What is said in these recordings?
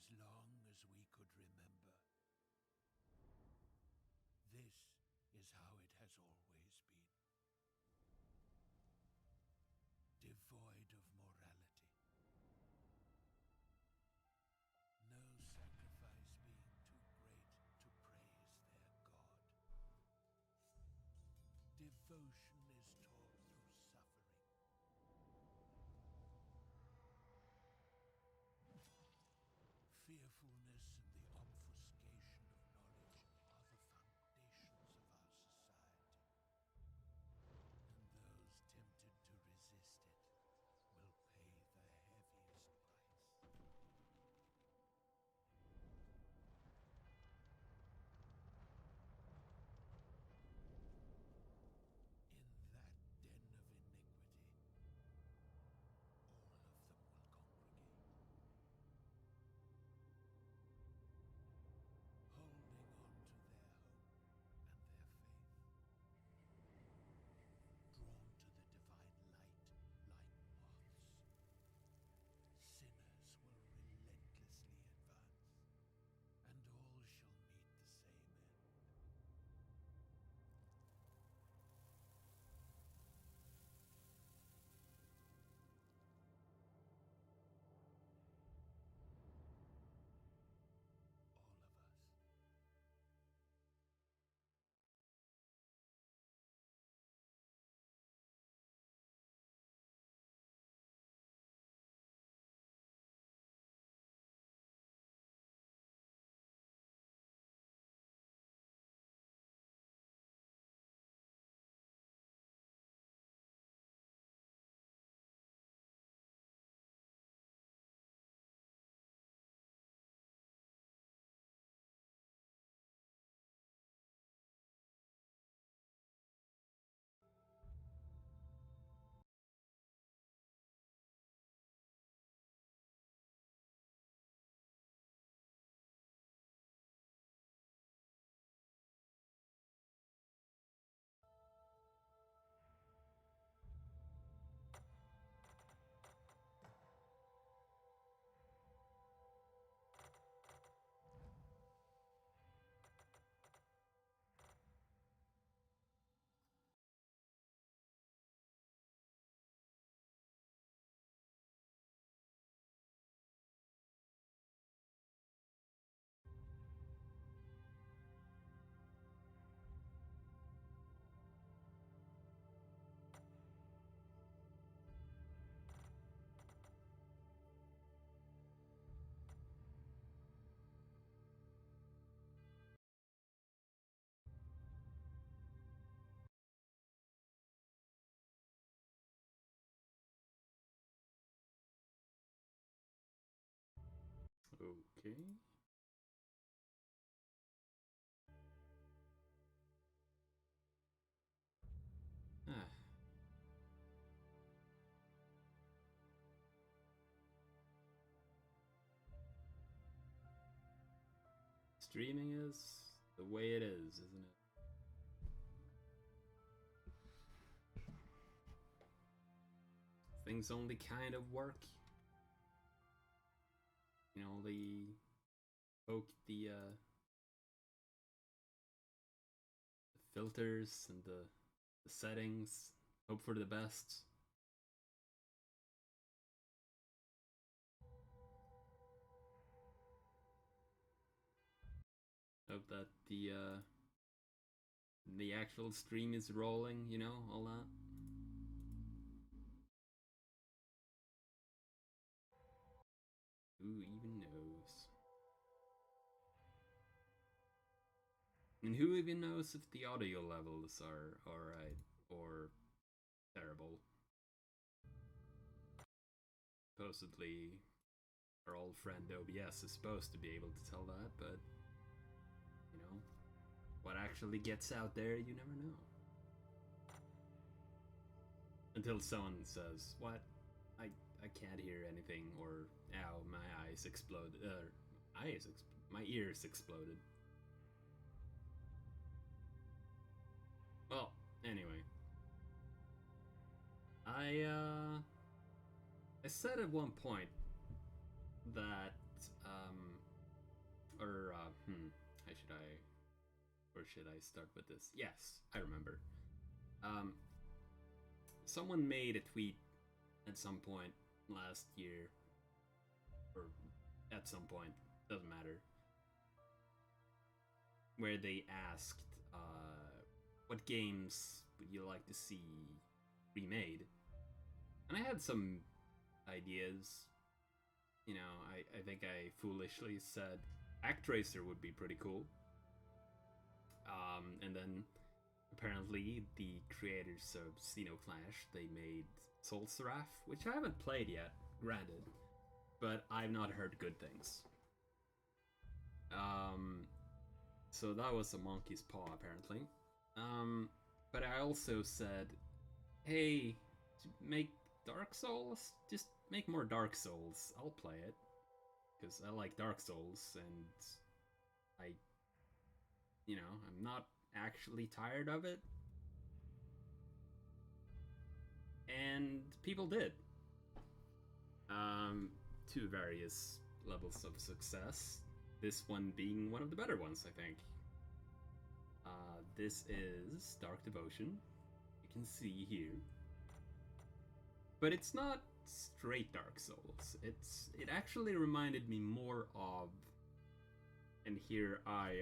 as long as we could remember. This is how it has always been. Devoid of morality. No sacrifice being too great to praise their God. Devotion is taught through suffering. Fearfulness and the obfuscation of knowledge are the foundations of our society. And those tempted to resist it will pay the heaviest price. In that den of iniquity, all of them will congregate. Holding on to their hope and their faith, drawn to the divine light like moths. Sinners will relentlessly advance, and all shall meet the same end. All of us. Okay. Ah. Streaming is the way it is, isn't it? Things only kind of work. You know, they poke the filters and the settings, hope for the best. Hope that the actual stream is rolling, you know, all that. Who even knows? And who even knows if the audio levels are alright or terrible? Supposedly, our old friend OBS is supposed to be able to tell that, but you know, what actually gets out there, you never know. Until someone says, "What? I can't hear anything," or "Ow, my eyes exploded," my ears exploded. Well, anyway, I said at one point that how should I, where should I start with this? Yes, I remember. Um, Someone made a tweet at some point last year, or at some point, doesn't matter, where they asked, what games would you like to see remade? And I had some ideas. You know, I think I foolishly said Actracer would be pretty cool. And then apparently the creators of Xenoclash, they made Soul Seraph, which I haven't played yet, granted, but I've not heard good things. So that was a monkey's paw, apparently. But I also said, hey, make Dark Souls, just make more Dark Souls. I'll play it, because I like Dark Souls, and I, I'm not actually tired of it. And people did. To various levels of success. This one being one of the better ones, I think. This is Dark Devotion. You can see here. But it's not straight Dark Souls. It actually reminded me more of, and here I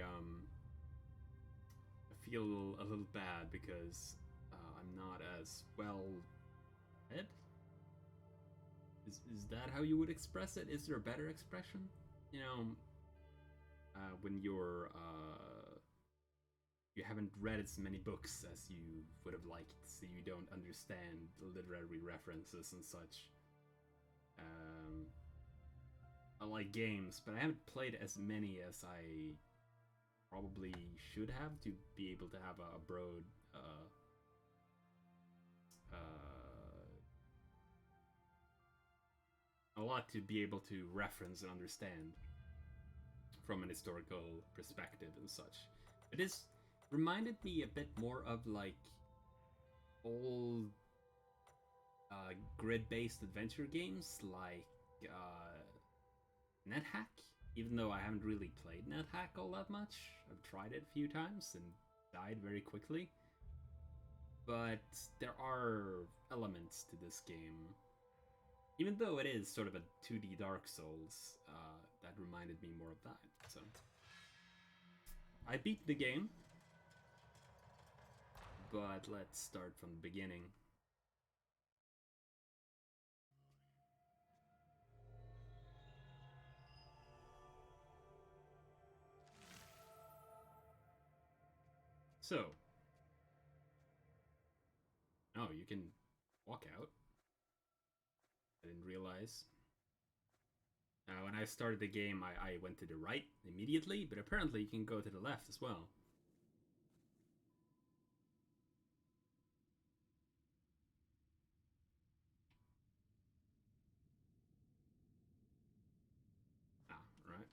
feel a little bad because I'm not as well read. Is that how you would express it? Is there a better expression? You know, when you haven't read as many books as you would have liked, so you don't understand the literary references and such. I like games, but I haven't played as many as I probably should have to be able to have a broad a lot to be able to reference and understand from an historical perspective and such. It is reminded me a bit more of like old grid-based adventure games like NetHack. Even though I haven't really played NetHack all that much, I've tried it a few times and died very quickly. But there are elements to this game, even though it is sort of a 2D Dark Souls, that reminded me more of that. So I beat the game, but let's start from the beginning. So, oh, you can walk out. I didn't realize. When I started the game, I went to the right immediately, but apparently you can go to the left as well. Ah, right.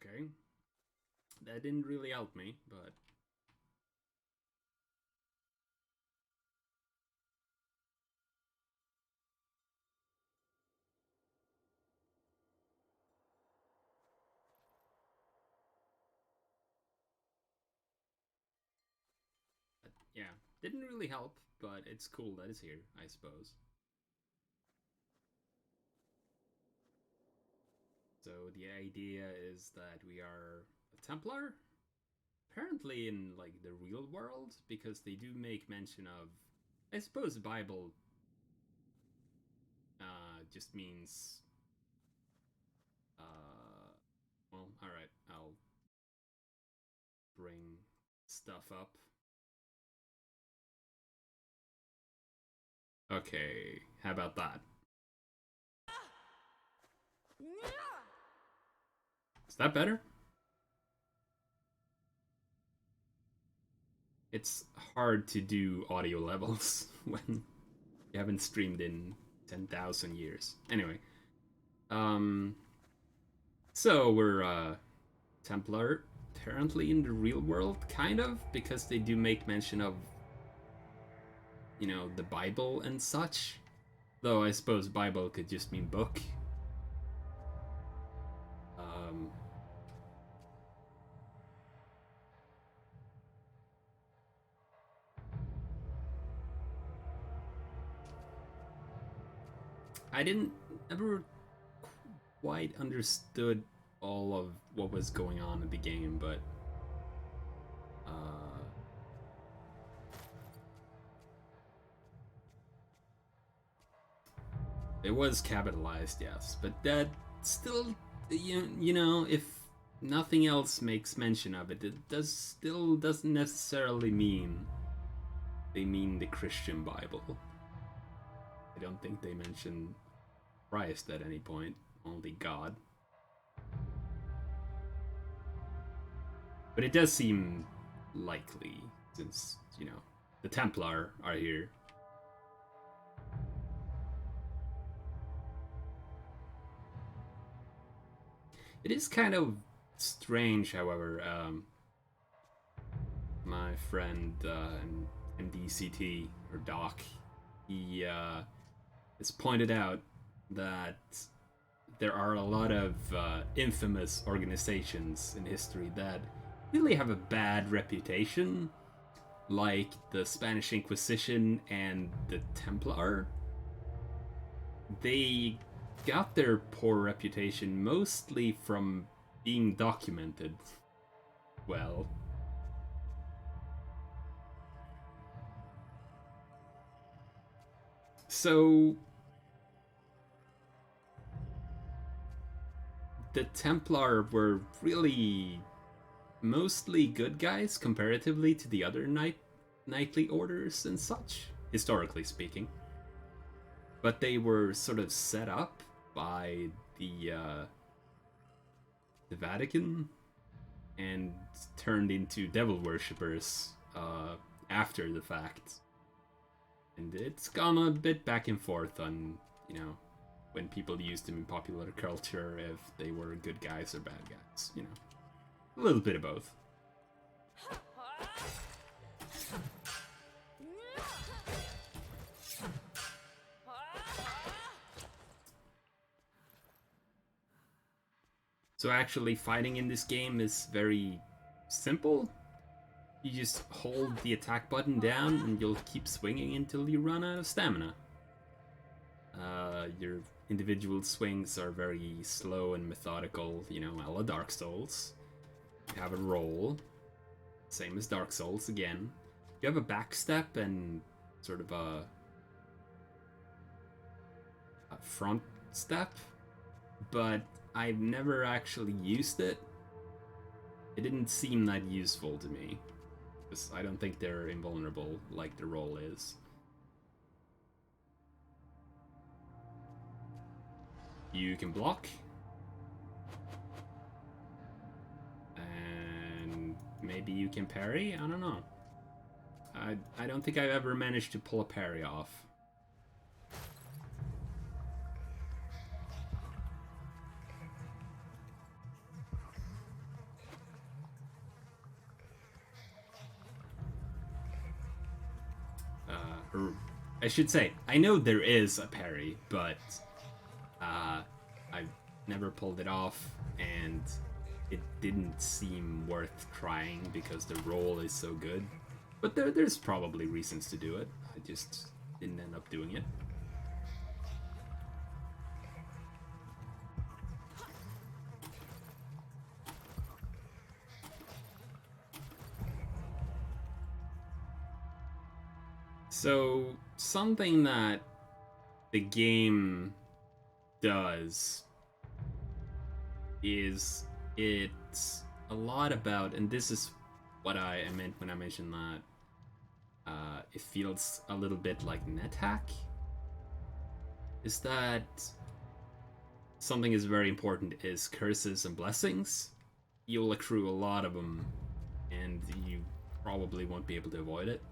Okay. That didn't really help me, but yeah, didn't really help, but it's cool that it's here, I suppose. So the idea is that we are a Templar, apparently in like the real world, because they do make mention of, I suppose Bible just means well, all right, I'll bring stuff up. Okay, how about that? that better? It's hard to do audio levels when you haven't streamed in 10,000 years. Anyway, so we're Templar apparently in the real world, kind of, because they do make mention of, you know, the Bible and such. Though I suppose Bible could just mean book. I didn't ever quite understood all of what was going on in the game, but it was capitalized, yes. But that still, you know, if nothing else makes mention of it, it still doesn't necessarily mean they mean the Christian Bible. I don't think they mention Christ at any point, only God. But it does seem likely, since, you know, the Templar are here. It is kind of strange, however. My friend MDCT, or Doc, he has pointed out that there are a lot of infamous organizations in history that really have a bad reputation, like the Spanish Inquisition and the Templar. They got their poor reputation mostly from being documented well. So the Templar were really mostly good guys comparatively to the other knightly orders and such, historically speaking. But they were sort of set up by the Vatican and turned into devil worshippers after the fact. And it's gone a bit back and forth on, you know, when people used them in popular culture, if they were good guys or bad guys, you know. A little bit of both. So actually fighting in this game is very simple. You just hold the attack button down and you'll keep swinging until you run out of stamina. Your individual swings are very slow and methodical, you know, a la Dark Souls. You have a roll, same as Dark Souls again. You have a backstep and sort of a front step, but I've never actually used it. It didn't seem that useful to me, because I don't think they're invulnerable like the roll is. You can block. And maybe you can parry? I don't know. I don't think I've ever managed to pull a parry off. Or I should say, I know there is a parry, but I've never pulled it off, and it didn't seem worth trying because the roll is so good. But there's probably reasons to do it. I just didn't end up doing it. So, something that the game does is it's a lot about, and this is what I meant when I mentioned that it feels a little bit like NetHack, is that something is very important is curses and blessings. You'll accrue a lot of them, and you probably won't be able to avoid it.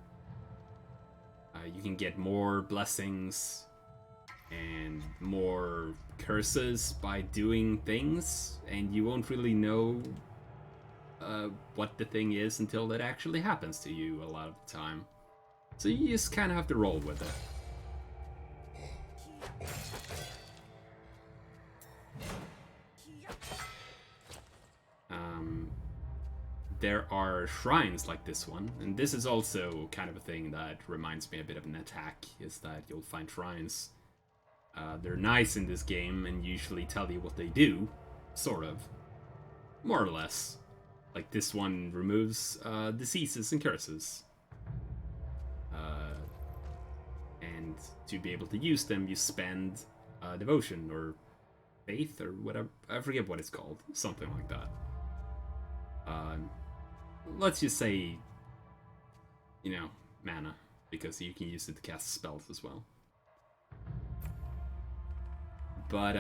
You can get more blessings and more curses by doing things, and you won't really know what the thing is until it actually happens to you a lot of the time. So you just kind of have to roll with it. There are shrines like this one, and this is also kind of a thing that reminds me a bit of NetHack, is that you'll find shrines. They're nice in this game and usually tell you what they do, sort of. More or less. Like this one removes diseases and curses. And to be able to use them, you spend devotion or faith or whatever. I forget what it's called. Something like that. Let's just say, you know, mana, because you can use it to cast spells as well. But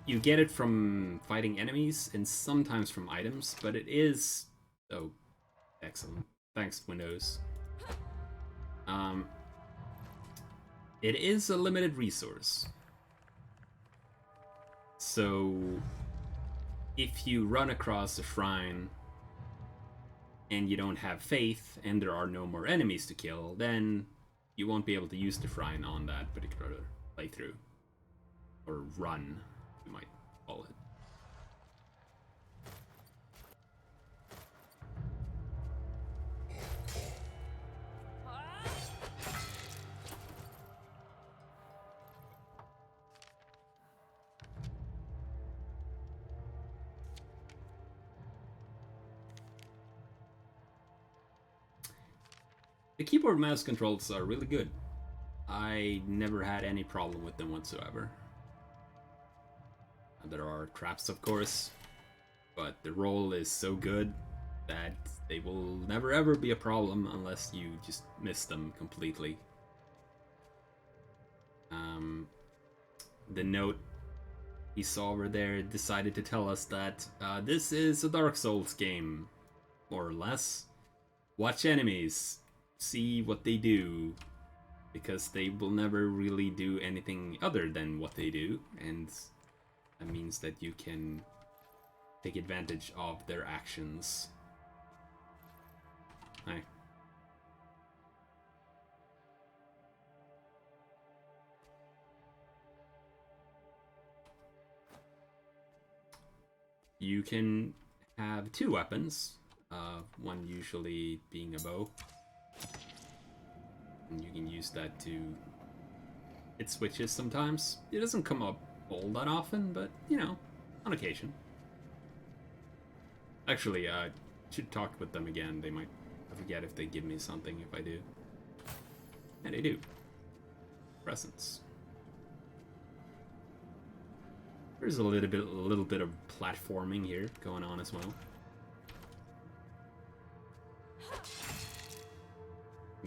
you get it from fighting enemies and sometimes from items, but it is... Oh, excellent. Thanks, Windows. It is a limited resource. So, if you run across a shrine and you don't have faith and there are no more enemies to kill, then you won't be able to use the shrine on that particular playthrough. Or run, you might call it. The keyboard mouse controls are really good. I never had any problem with them whatsoever. There are traps, of course, but the roll is so good that they will never ever be a problem unless you just miss them completely. The note he saw over there decided to tell us that this is a Dark Souls game, more or less. Watch enemies, see what they do, because they will never really do anything other than what they do, and that means that you can take advantage of their actions. Hi. You can have two weapons, one usually being a bow. And you can use that to hit switches sometimes. It doesn't come up all that often, but, you know, on occasion. Actually, I should talk with them again. They might, I forget if they give me something if I do. And they do. Presents. There's a little bit of platforming here going on as well.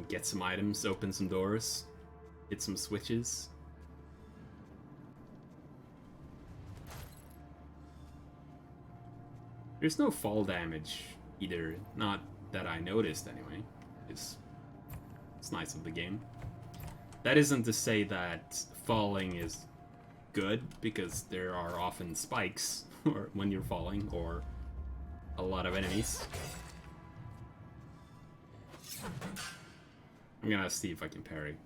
Get some items, open some doors, hit some switches. There's no fall damage either, not that I noticed anyway. It's nice of the game. That isn't to say that falling is good, because there are often spikes or when you're falling, or a lot of enemies. I'm gonna see if I can parry.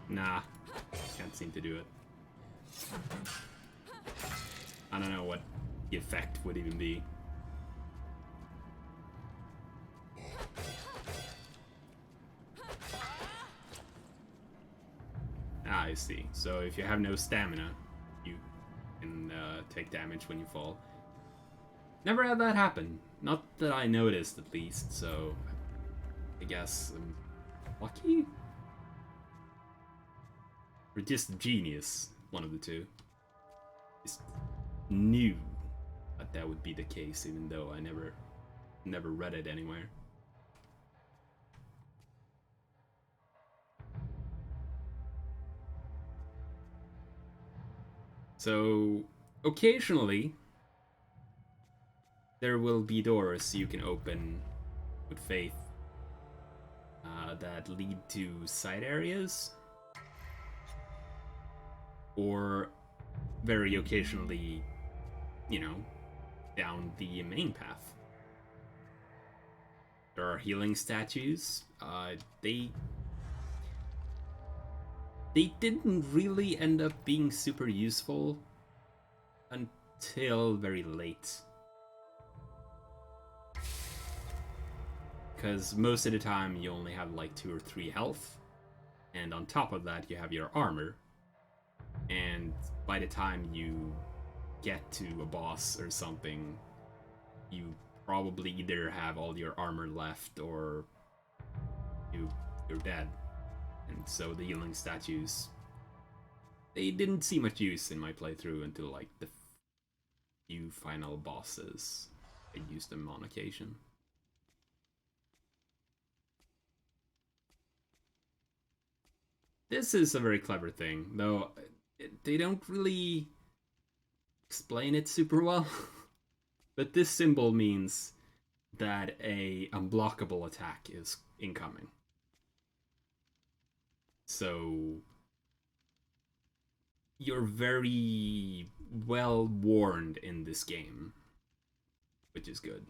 Nah, can't seem to do it. I don't know what the effect would even be. Ah, I see. So if you have no stamina, you can take damage when you fall. Never had that happen. Not that I noticed, at least, so I guess I'm lucky? Or just genius, one of the two. Just knew that that would be the case, even though I never read it anywhere. So occasionally there will be doors you can open with faith that lead to side areas, or very occasionally, down the main path. There are healing statues. They didn't really end up being super useful until very late. Because most of the time you only have like 2 or 3 health, and on top of that you have your armor, and by the time you get to a boss or something, you probably either have all your armor left or you're dead. And so the healing statues, they didn't see much use in my playthrough until like the few final bosses. I used them on occasion. This is a very clever thing, though they don't really explain it super well. But this symbol means that a unblockable attack is incoming. So you're very well warned in this game, which is good.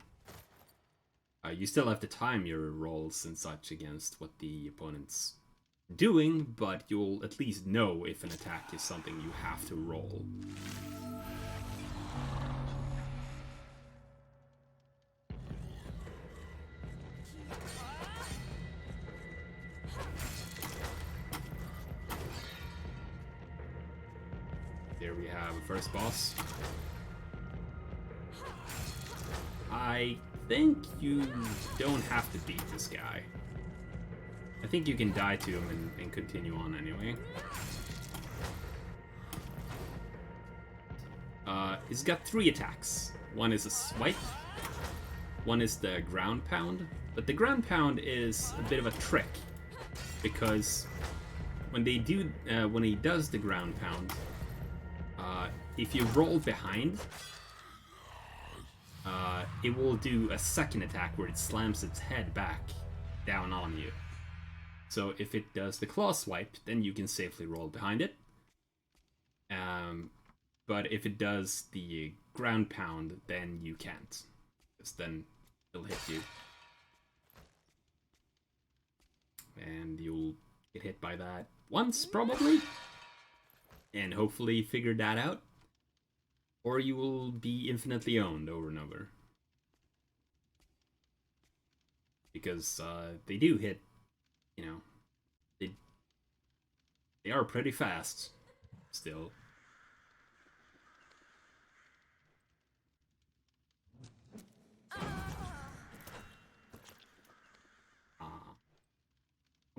You still have to time your rolls and such against what the opponent's doing, but you'll at least know if an attack is something you have to roll. There we have a first boss. I think you don't have to beat this guy. I think you can die to him and continue on anyway. He's got 3 attacks. One is a swipe, one is the ground pound, but the ground pound is a bit of a trick, because when he does the ground pound, if you roll behind, it will do a second attack where it slams its head back down on you. So if it does the claw swipe, then you can safely roll behind it. But if it does the ground pound, then you can't, because then it'll hit you. And you'll get hit by that once, probably. And hopefully figure that out. Or you will be infinitely owned over and over. Because they do hit, they are pretty fast still.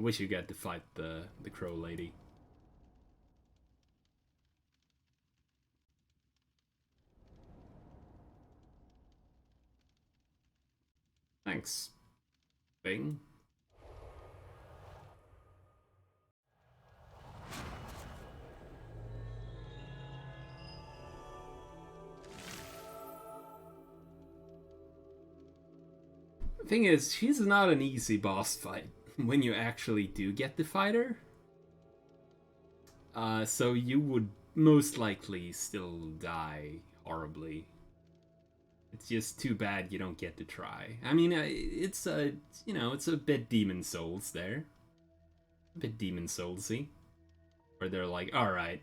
I wish you got to fight the crow lady. Thanks, Bing. The thing is, she's not an easy boss fight when you actually do get to fight her. So you would most likely still die horribly. It's just too bad you don't get to try. I mean, it's a bit Demon Souls there. A bit Demon Soulsy. Where they're like, alright,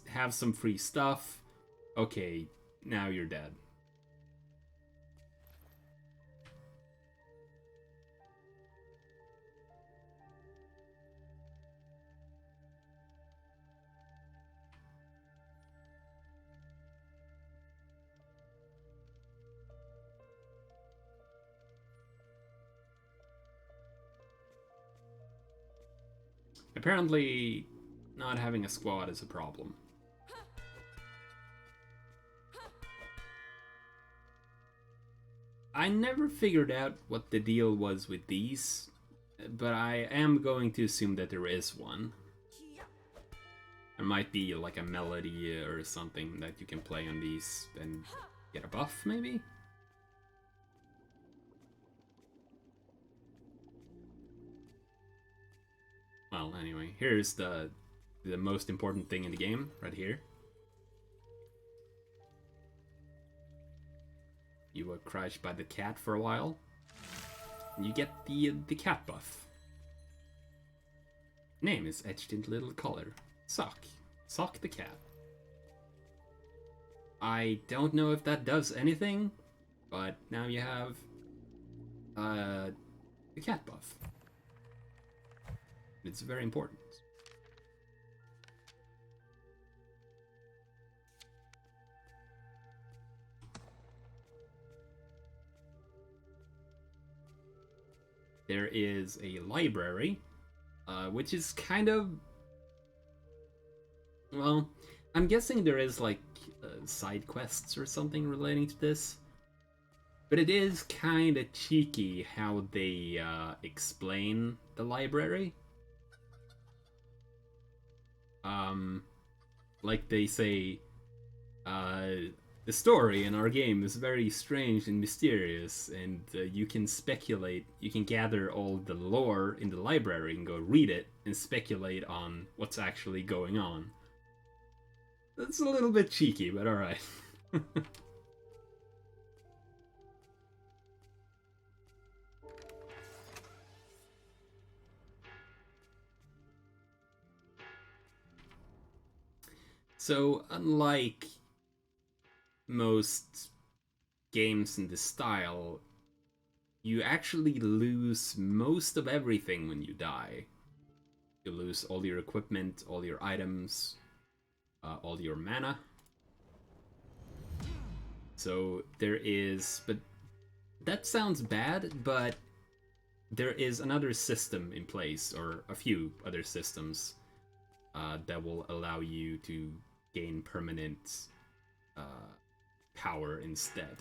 have some free stuff. Okay, now you're dead. Apparently, not having a squad is a problem. I never figured out what the deal was with these, but I am going to assume that there is one. There might be like a melody or something that you can play on these and get a buff, maybe? Well, anyway, here's the most important thing in the game, right here. You were crouched by the cat for a while, and you get the cat buff. Name is etched into little color. Sock. Sock the cat. I don't know if that does anything, but now you have the cat buff. It's very important. There is a library, which is kind of... Well, I'm guessing there is like side quests or something relating to this. But it is kind of cheeky how they explain the library. Like they say, the story in our game is very strange and mysterious, and you can speculate, you can gather all the lore in the library and go read it and speculate on what's actually going on. That's a little bit cheeky, but alright. So, unlike most games in this style, you actually lose most of everything when you die. You lose all your equipment, all your items, all your mana. So there is, but that sounds bad, but there is another system in place, or a few other systems, that will allow you to gain permanent power instead.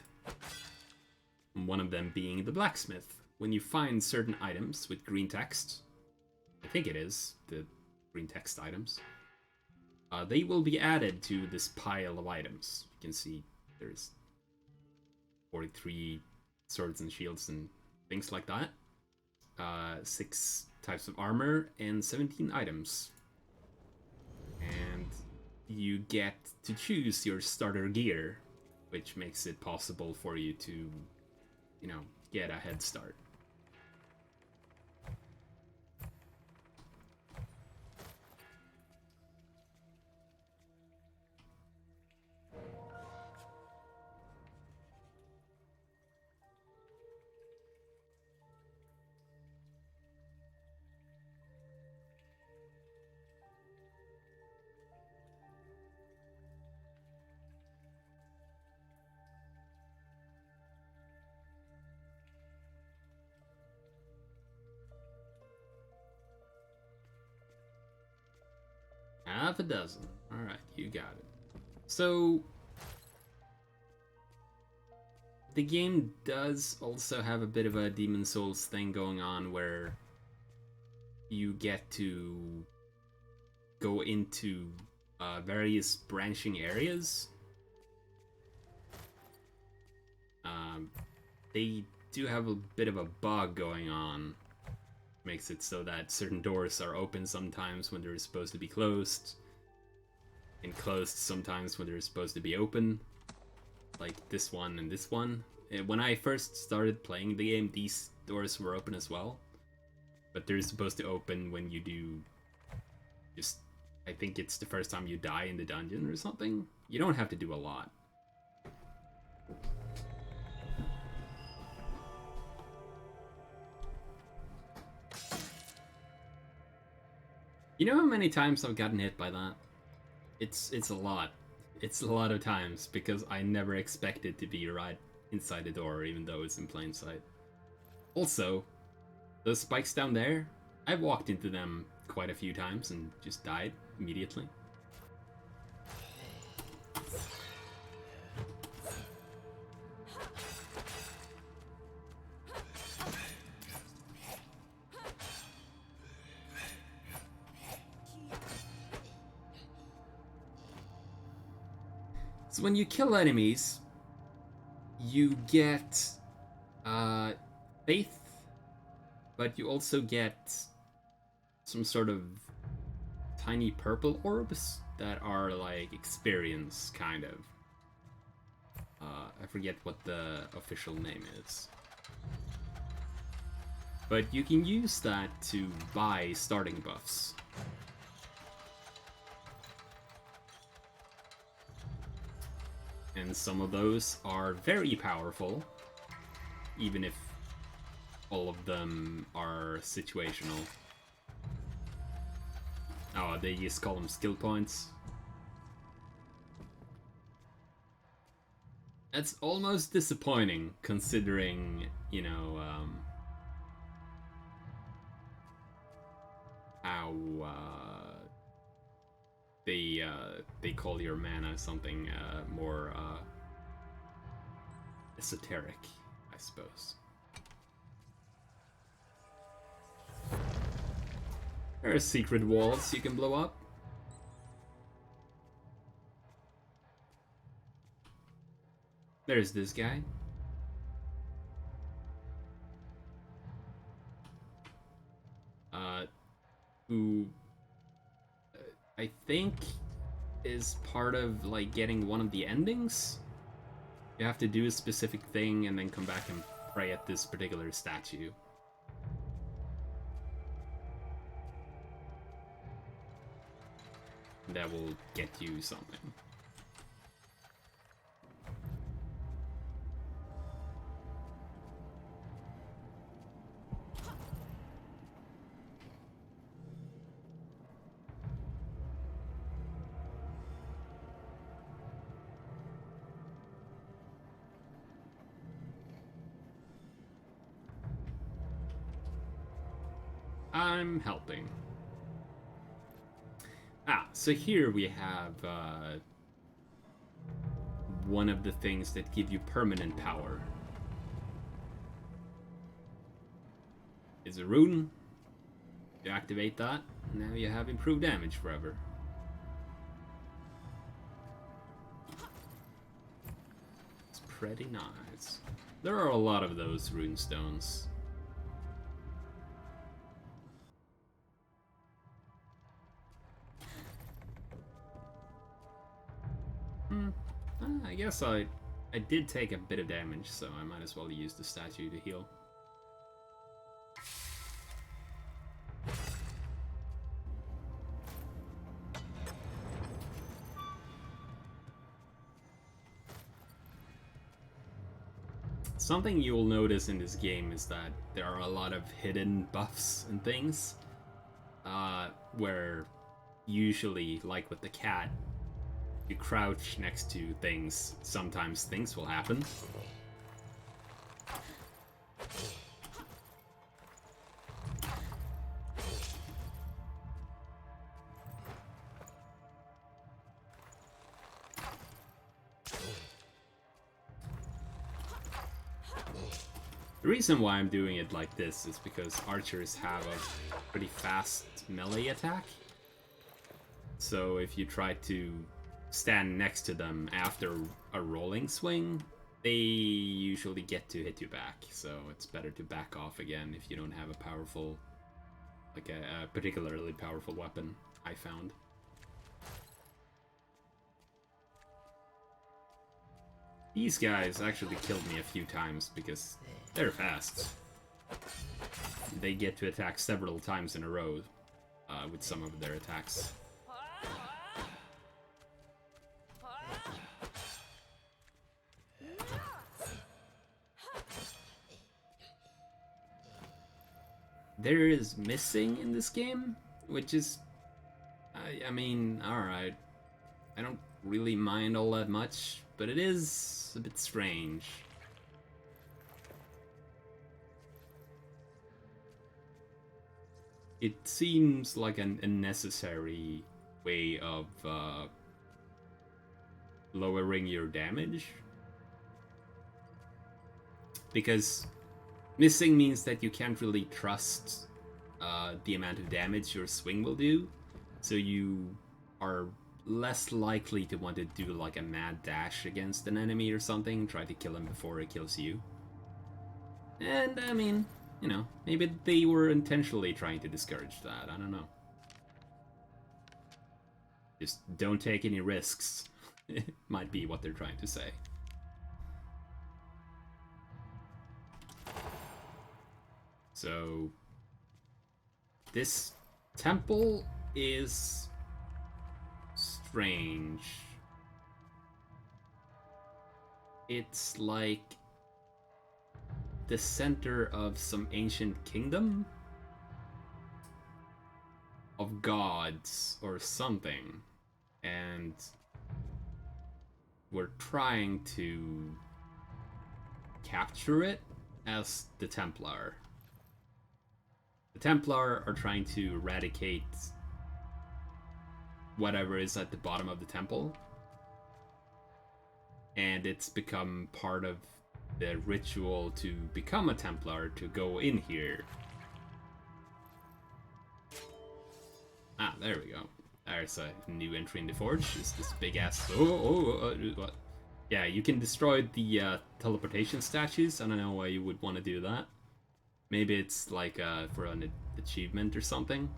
One of them being the blacksmith. When you find certain items with green text, I think it is the green text items, they will be added to this pile of items. You can see there's 43 swords and shields and things like that. 6 types of armor and 17 items. And you get to choose your starter gear, which makes it possible for you to, you know, get a head start. Half a dozen. Alright, you got it. So, the game does also have a bit of a Demon's Souls thing going on where you get to go into various branching areas. They do have a bit of a bug going on. Makes it so that certain doors are open sometimes when they're supposed to be closed, and closed sometimes when they're supposed to be open, like this one and this one. When I first started playing the game, these doors were open as well, but they're supposed to open when you do just, I think it's the first time you die in the dungeon or something. You don't have to do a lot. You know how many times I've gotten hit by that? It's a lot. It's a lot of times, because I never expected to be right inside the door, even though it's in plain sight. Also, those spikes down there, I've walked into them quite a few times and just died immediately. So when you kill enemies, you get faith, but you also get some sort of tiny purple orbs that are like experience, kind of. I forget what the official name is. But you can use that to buy starting buffs. And some of those are very powerful, even if all of them are situational. Oh, they just call them skill points. That's almost disappointing, considering, you know, how they call your mana something more esoteric, I suppose. There are secret walls you can blow up. There's this guy. Who I think is part of like getting one of the endings. You have to do a specific thing and then come back and pray at this particular statue. That will get you something. I'm helping. So here we have one of the things that give you permanent power. Is a rune. You activate that, now you have improved damage forever. It's pretty nice. There are a lot of those rune stones. I guess I did take a bit of damage, so I might as well use the statue to heal. Something you'll notice in this game is that there are a lot of hidden buffs and things, where usually, like with the cat, you crouch next to things, sometimes things will happen. The reason why I'm doing it like this is because archers have a pretty fast melee attack. So if you try to stand next to them after a rolling swing, they usually get to hit you back, so it's better to back off again if you don't have a powerful, like a particularly powerful weapon, I found. These guys actually killed me a few times because they're fast. They get to attack several times in a row with some of their attacks. There is missing in this game, which is, I mean, alright. I don't really mind all that much, but it is a bit strange. It seems like an unnecessary way of lowering your damage. Because missing means that you can't really trust the amount of damage your swing will do, so you are less likely to want to do like a mad dash against an enemy or something, try to kill him before he kills you. And I mean, you know, maybe they were intentionally trying to discourage that, I don't know. Just don't take any risks, might be what they're trying to say. So, this temple is strange. It's like the center of some ancient kingdom of gods or something, and we're trying to capture it as the Templar. The Templar are trying to eradicate whatever is at the bottom of the temple, and it's become part of the ritual to become a Templar to go in here. Ah, there we go. There's a new entry in the forge. Is this big ass? What? Yeah, you can destroy the teleportation statues. I don't know why you would want to do that. Maybe it's like for an achievement or something.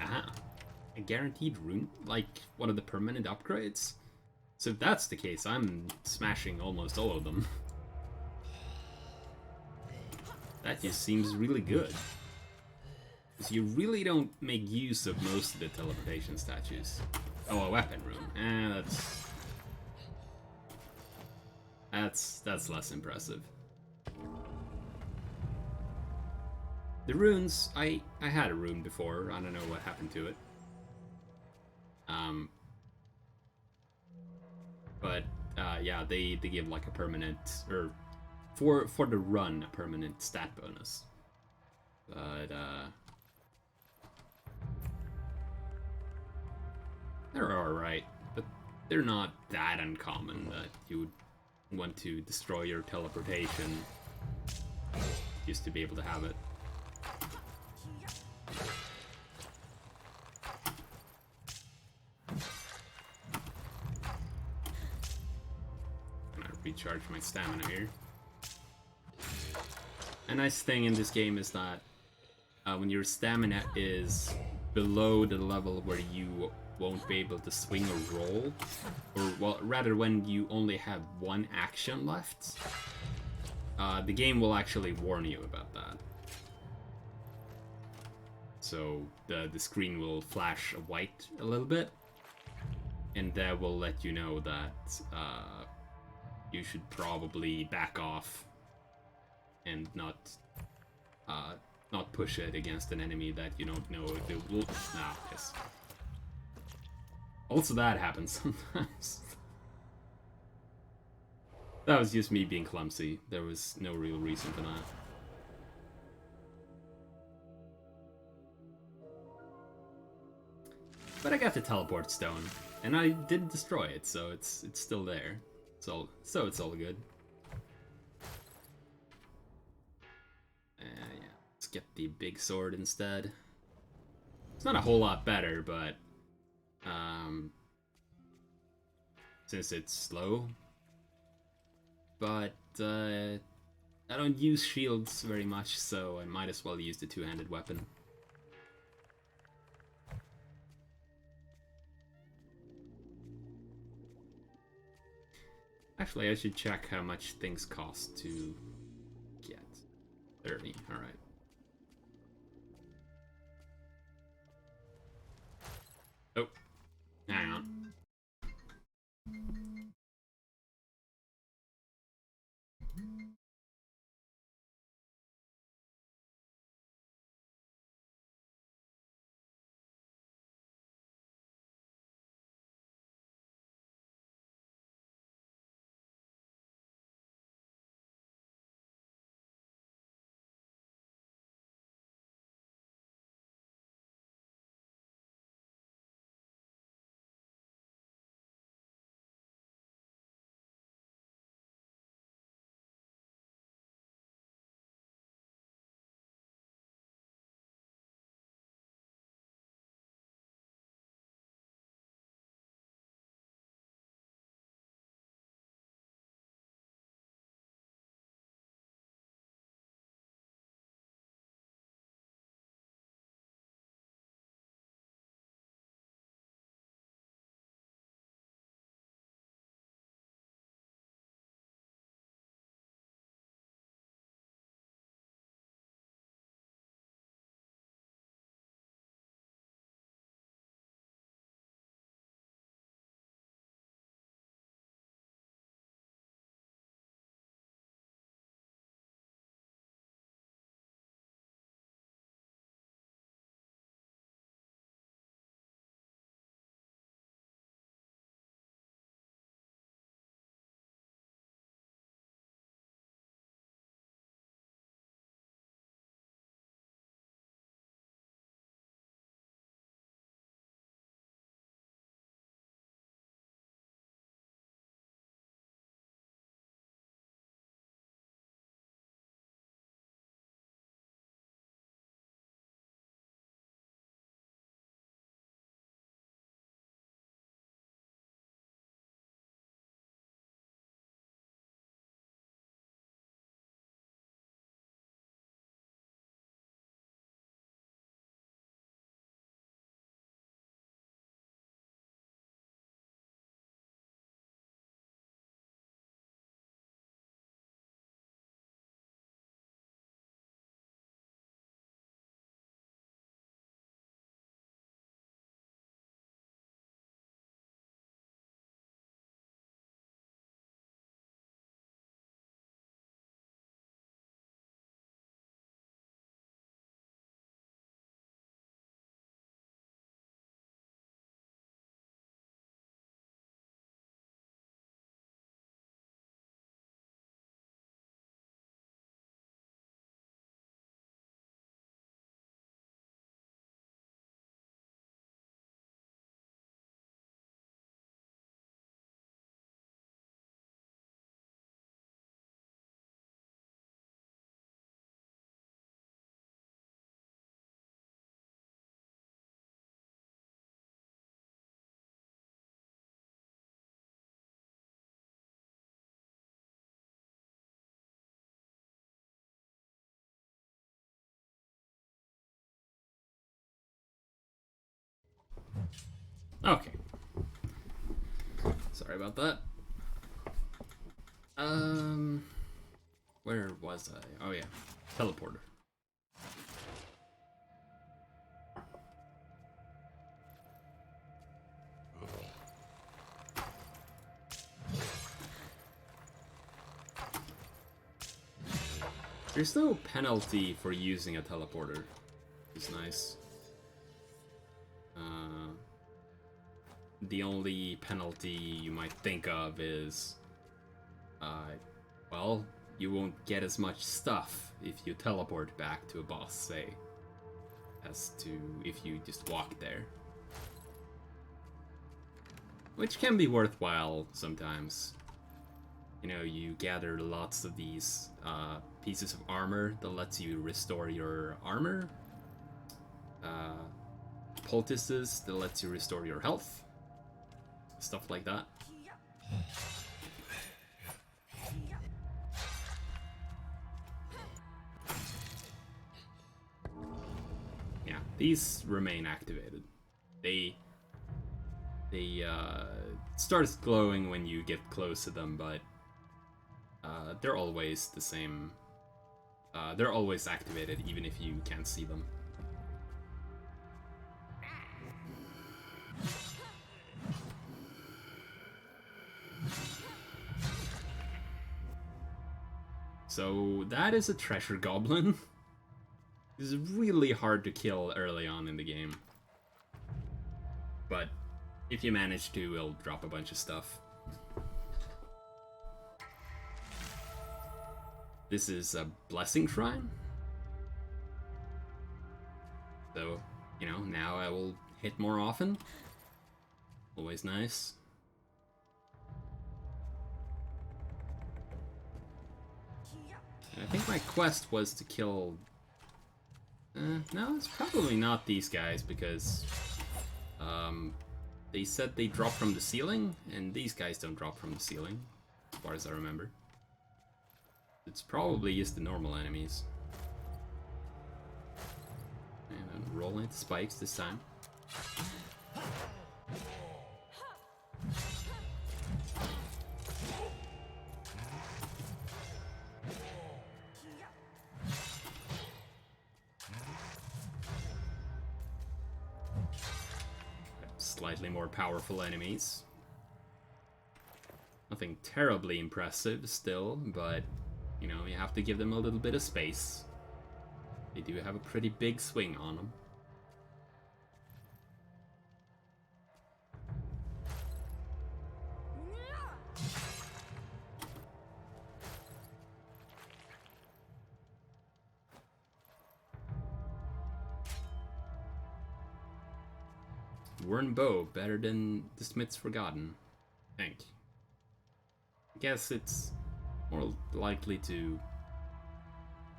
Aha. A guaranteed rune? Like one of the permanent upgrades? So if that's the case, I'm smashing almost all of them. That just seems really good. Because you really don't make use of most of the teleportation statues. Oh, a weapon rune. That's less impressive. The runes, I had a rune before. I don't know what happened to it. But yeah, they give like a permanent, or for the run, a permanent stat bonus. But they're alright, but they're not that uncommon that you would want to destroy your teleportation just to be able to have it. I'm gonna recharge my stamina here. A nice thing in this game is that when your stamina is below the level where you won't be able to swing or roll, or well, rather when you only have one action left, the game will actually warn you about that. So the screen will flash white a little bit, and that will let you know that you should probably back off and not push it against an enemy that you don't know if it will. Nah, yes. Also, that happens sometimes. That was just me being clumsy. There was no real reason for that. But I got the teleport stone, and I didn't destroy it, so it's still there. So it's all good. Yeah, let's get the big sword instead. It's not a whole lot better, but since it's slow. But I don't use shields very much, so I might as well use the two-handed weapon. Actually, I should check how much things cost to get. 30, alright. Oh, hang on. Okay. Sorry about that. Where was I? Oh yeah, teleporter. There's no penalty for using a teleporter. It's nice. The only penalty you might think of is, well, you won't get as much stuff if you teleport back to a boss, say, as to if you just walk there. Which can be worthwhile sometimes. You know, you gather lots of these pieces of armor that lets you restore your armor. Poultices that lets you restore your health. Stuff like that. Yeah, these remain activated. They start glowing when you get close to them, but they're always the same. They're always activated, even if you can't see them. So that is a treasure goblin. It's really hard to kill early on in the game. But if you manage to, it'll drop a bunch of stuff. This is a blessing shrine. So, you know, now I will hit more often. Always nice. And I think my quest was to kill... no, it's probably not these guys, because... they said they drop from the ceiling, and these guys don't drop from the ceiling, as far as I remember. It's probably just the normal enemies. And I'm rolling the spikes this time. Slightly more powerful enemies. Nothing terribly impressive still, but you know, you have to give them a little bit of space. They do have a pretty big swing on them. Wurn bow, better than the Smith's Forgotten. I think. I guess it's more likely to...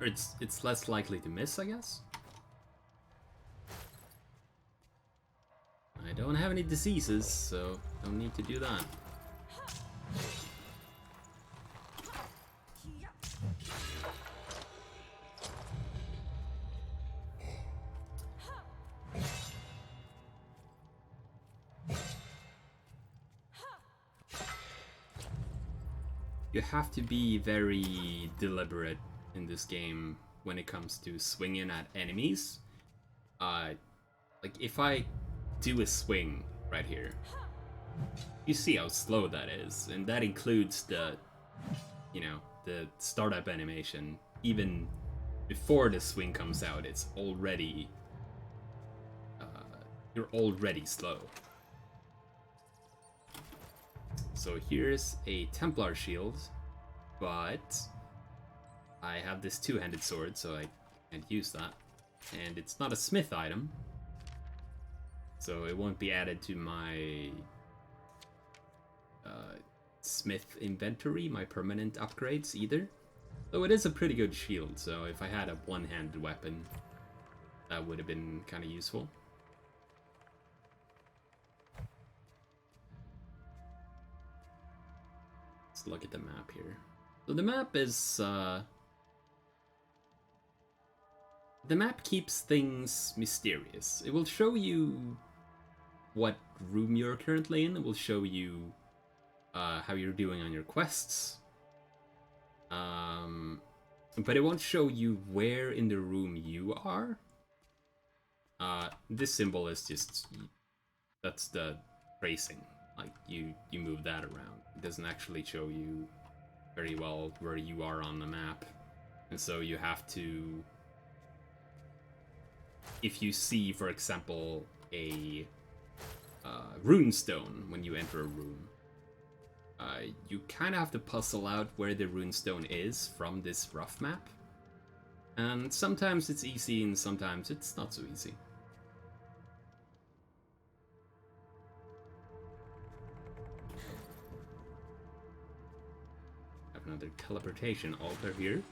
or it's less likely to miss, I guess? I don't have any diseases, so don't need to do that. You have to be very deliberate in this game when it comes to swinging at enemies. Like if I do a swing right here, you see how slow that is, and that includes the, you know, the startup animation. Even before the swing comes out, it's already, you're already slow. So here's a Templar shield, but I have this two-handed sword, so I can't use that. And it's not a smith item, so it won't be added to my smith inventory, my permanent upgrades either. Though it is a pretty good shield, so if I had a one-handed weapon, that would have been kind of useful. Let's look at the map here. So the map is... the map keeps things mysterious. It will show you what room you're currently in. It will show you how you're doing on your quests. But it won't show you where in the room you are. This symbol is just, that's the tracing. Like, you move that around. It doesn't actually show you very well where you are on the map. And so you have to... If you see, for example, a rune stone when you enter a room, you kind of have to puzzle out where the rune stone is from this rough map. And sometimes it's easy and sometimes it's not so easy. Have another teleportation altar here.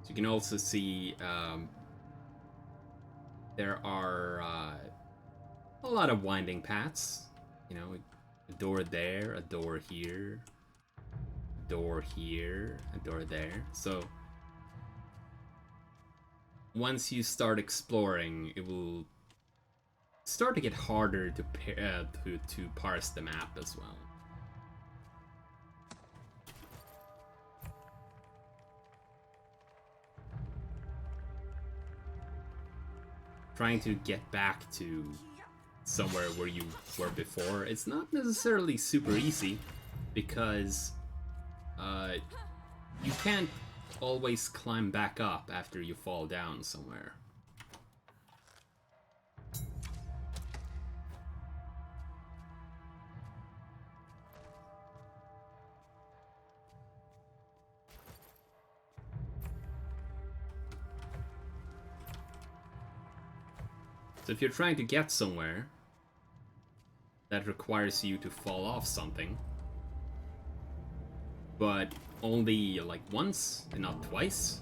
So you can also see there are a lot of winding paths. You know, a door there, a door here, a door here, a door there. So once you start exploring, it will start to get harder to parse the map as well. Trying to get back to somewhere where you were before, it's not necessarily super easy, because you can't always climb back up after you fall down somewhere. So if you're trying to get somewhere that requires you to fall off something, but only like once and not twice,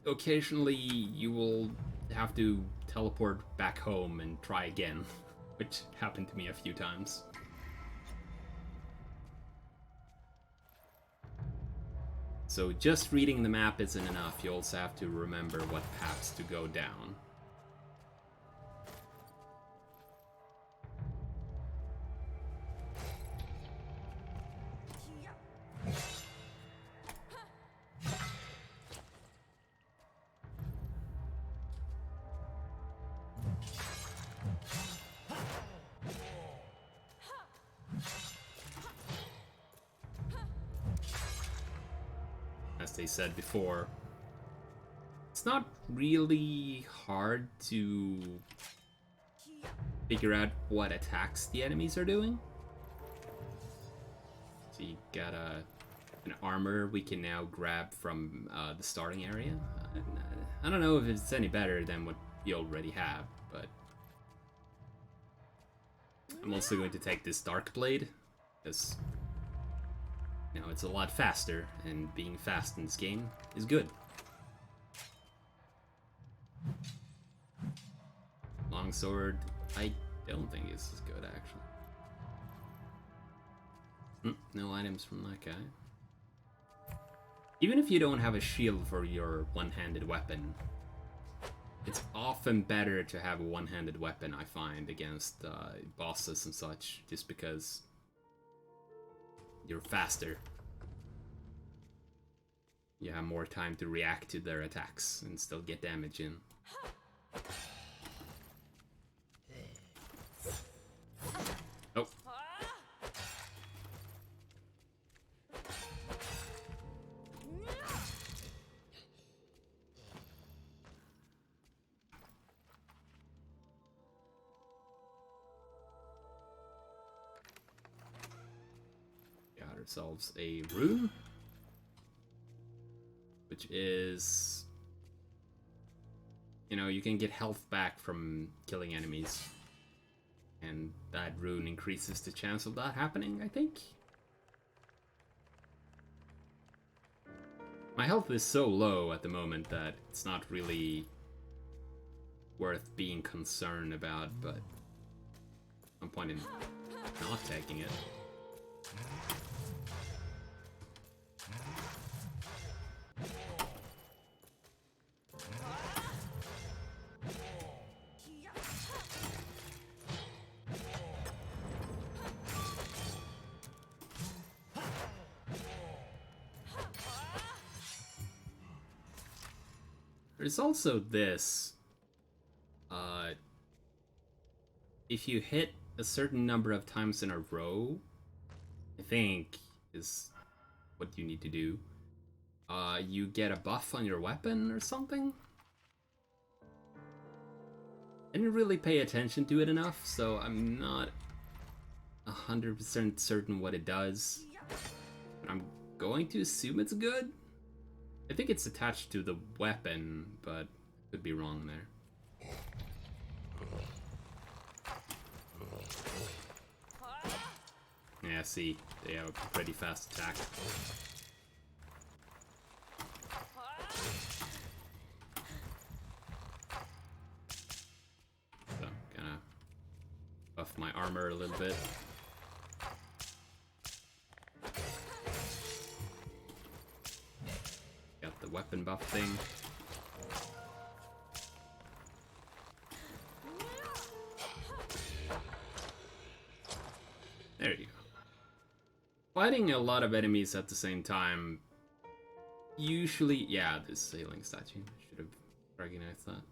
occasionally you will have to teleport back home and try again, which happened to me a few times. So just reading the map isn't enough, you also have to remember what paths to go down. As they said before, it's not really hard to figure out what attacks the enemies are doing. So you got an armor we can now grab from the starting area. I don't know if it's any better than what you already have, but I'm also going to take this Dark Blade, because you know, it's a lot faster, and being fast in this game is good. Longsword, I don't think is as good, actually. No items from that guy. Even if you don't have a shield for your one-handed weapon, it's often better to have a one-handed weapon, I find, against bosses and such, just because you're faster. You have more time to react to their attacks and still get damage in. Oh. Got ourselves a rune, which is, you know, you can get health back from killing enemies, and that rune increases the chance of that happening, I think. My health is so low at the moment that it's not really worth being concerned about, but no point in not taking it. There's also this. If you hit a certain number of times in a row, I think is what you need to do. You get a buff on your weapon or something? I didn't really pay attention to it enough, so I'm not 100% certain what it does. But I'm going to assume it's good. I think it's attached to the weapon, but I could be wrong there. Yeah, see, they have a pretty fast attack. So, gonna buff my armor a little bit. Got the weapon buff thing. There you go. Fighting a lot of enemies at the same time, usually, yeah, this sailing statue, should have recognized that.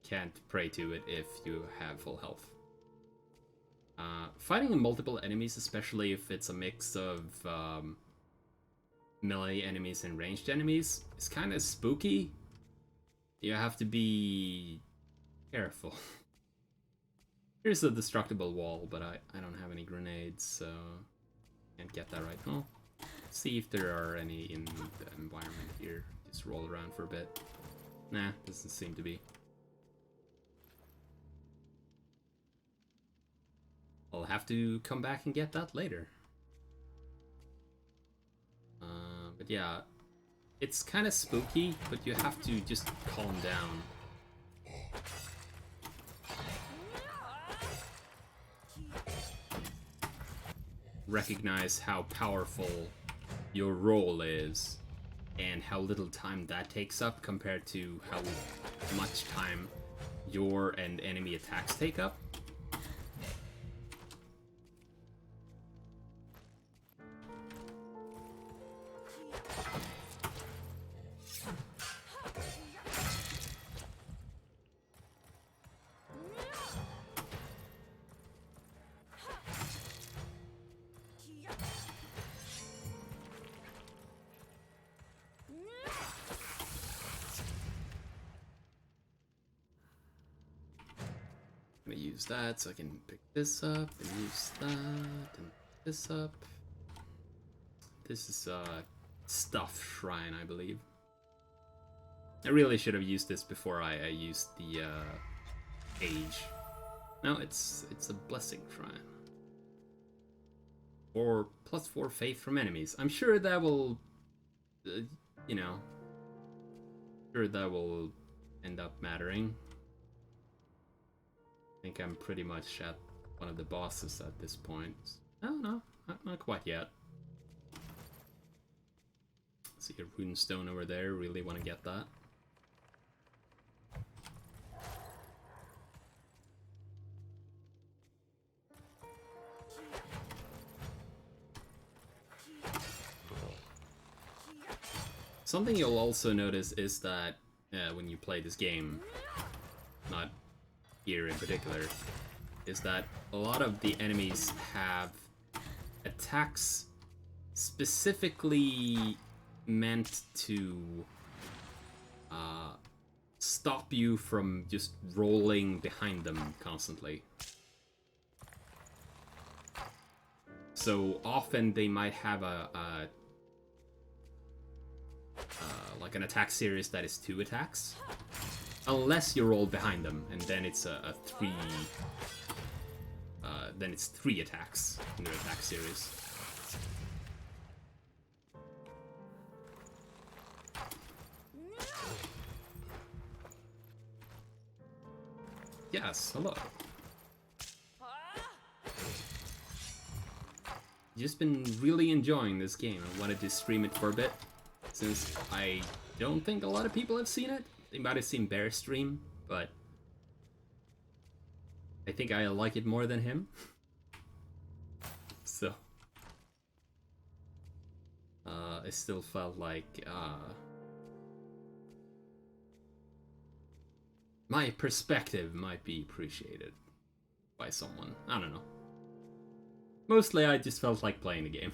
Can't pray to it if you have full health. Fighting multiple enemies, especially if it's a mix of melee enemies and ranged enemies, is kind of spooky. You have to be careful. Here's a destructible wall, but I don't have any grenades, so can't get that right. Oh, see if there are any in the environment here. Just roll around for a bit. Nah, doesn't seem to be. I'll have to come back and get that later. But yeah, it's kind of spooky, but you have to just calm down. Recognize how powerful your roll is and how little time that takes up compared to how much time your and enemy attacks take up. I'm gonna use that so I can pick this up and use that and this up. This is a stuff shrine, I believe. I really should have used this before I used the age. No, it's a blessing shrine. Or +4 faith from enemies. I'm sure that will, you know, sure that will end up mattering. I think I'm pretty much at one of the bosses at this point. No, not quite yet. See a rune stone over there, really want to get that. Something you'll also notice is that when you play this game, not here in particular, is that a lot of the enemies have attacks specifically meant to stop you from just rolling behind them constantly. So often they might have like an attack series that is 2 attacks, unless you roll behind them, and then it's a 3. Then it's 3 attacks in their attack series. Yes, hello. Just been really enjoying this game. I wanted to stream it for a bit, since I don't think a lot of people have seen it. They might have seen Bear stream, but I think I like it more than him. So I still felt like my perspective might be appreciated by someone. I don't know. Mostly I just felt like playing the game.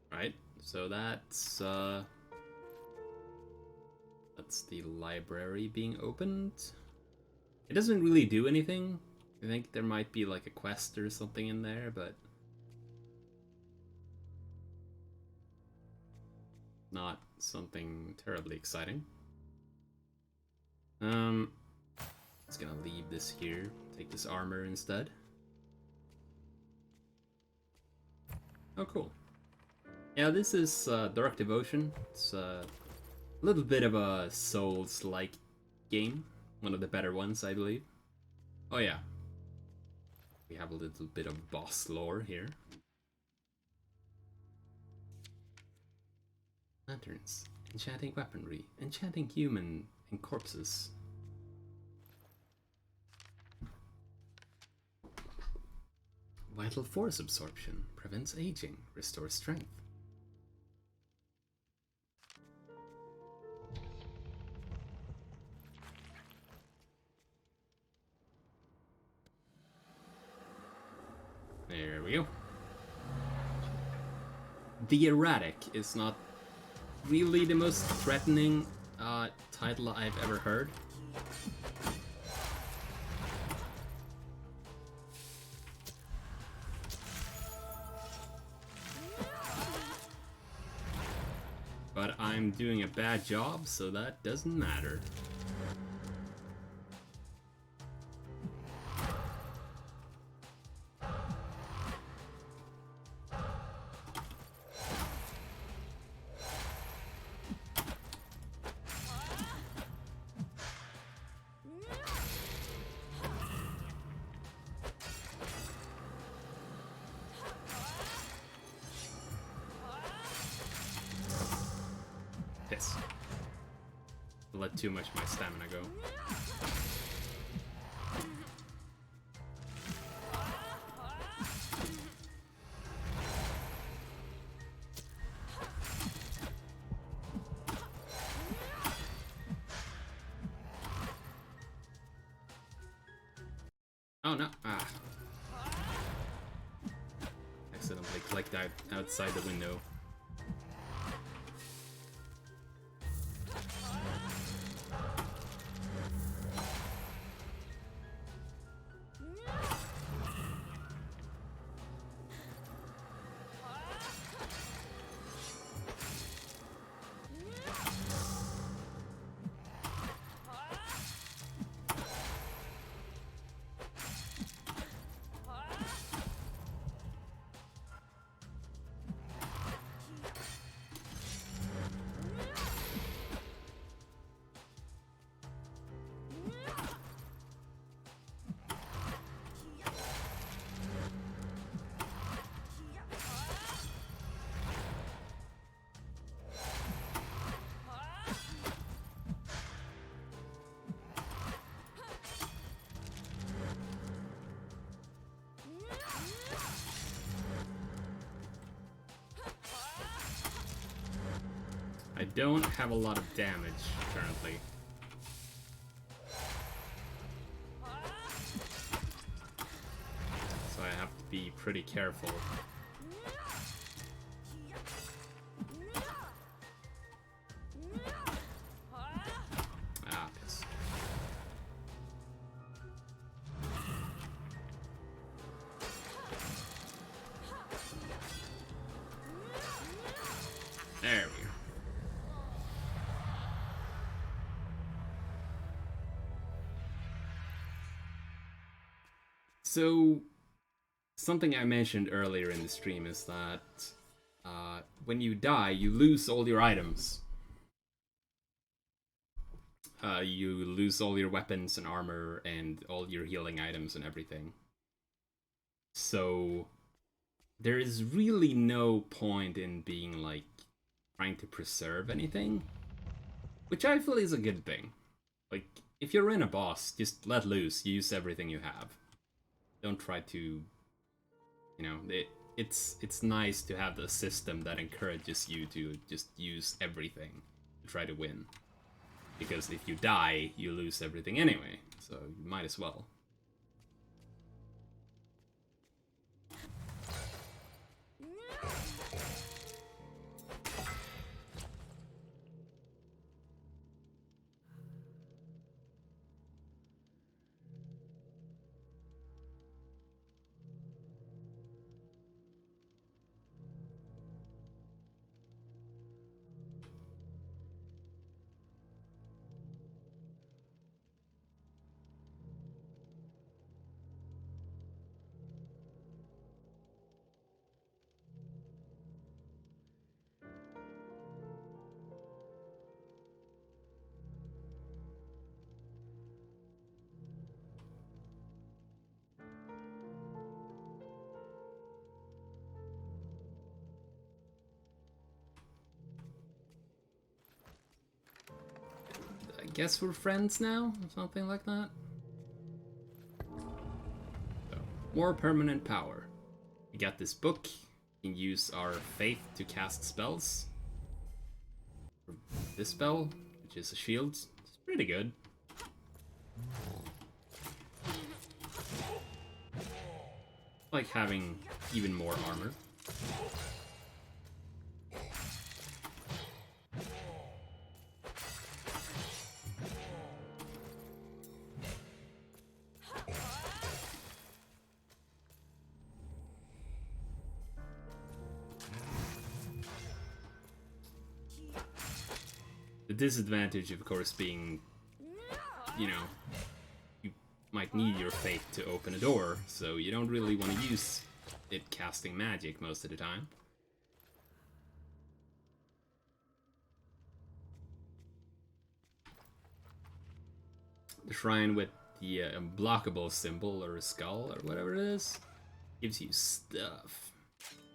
Right, so that's the library being opened. It doesn't really do anything. I think there might be like a quest or something in there, but not something terribly exciting. Just gonna leave this here. Take this armor instead. Oh, cool. Yeah, this is Dark Devotion. It's a little bit of a Souls-like game. One of the better ones, I believe. Oh yeah. We have a little bit of boss lore here. Lanterns, enchanting weaponry, enchanting human and corpses. Vital force absorption, prevents aging, restores strength. There we go. The Erratic is not really the most threatening title I've ever heard. But I'm doing a bad job, so that doesn't matter. Piss. Let too much of my stamina go. Oh no! Ah. Accidentally clicked out outside the window. I don't have a lot of damage currently. So I have to be pretty careful. Ah, piss. There we go. So, something I mentioned earlier in the stream is that when you die, you lose all your items. You lose all your weapons and armor and all your healing items and everything. So, there is really no point in being like trying to preserve anything, which I feel is a good thing. Like, if you're in a boss, just let loose, use everything you have. Don't try to, you know, it's nice to have the system that encourages you to just use everything to try to win. Because if you die, you lose everything anyway, so you might as well. I guess we're friends now, or something like that. So, more permanent power. We got this book. We can use our faith to cast spells. This spell, which is a shield, it's pretty good. Like having even more armor. The disadvantage, of course, being, you know, you might need your faith to open a door, so you don't really want to use it casting magic most of the time. The shrine with the unblockable symbol or a skull or whatever it is gives you stuff.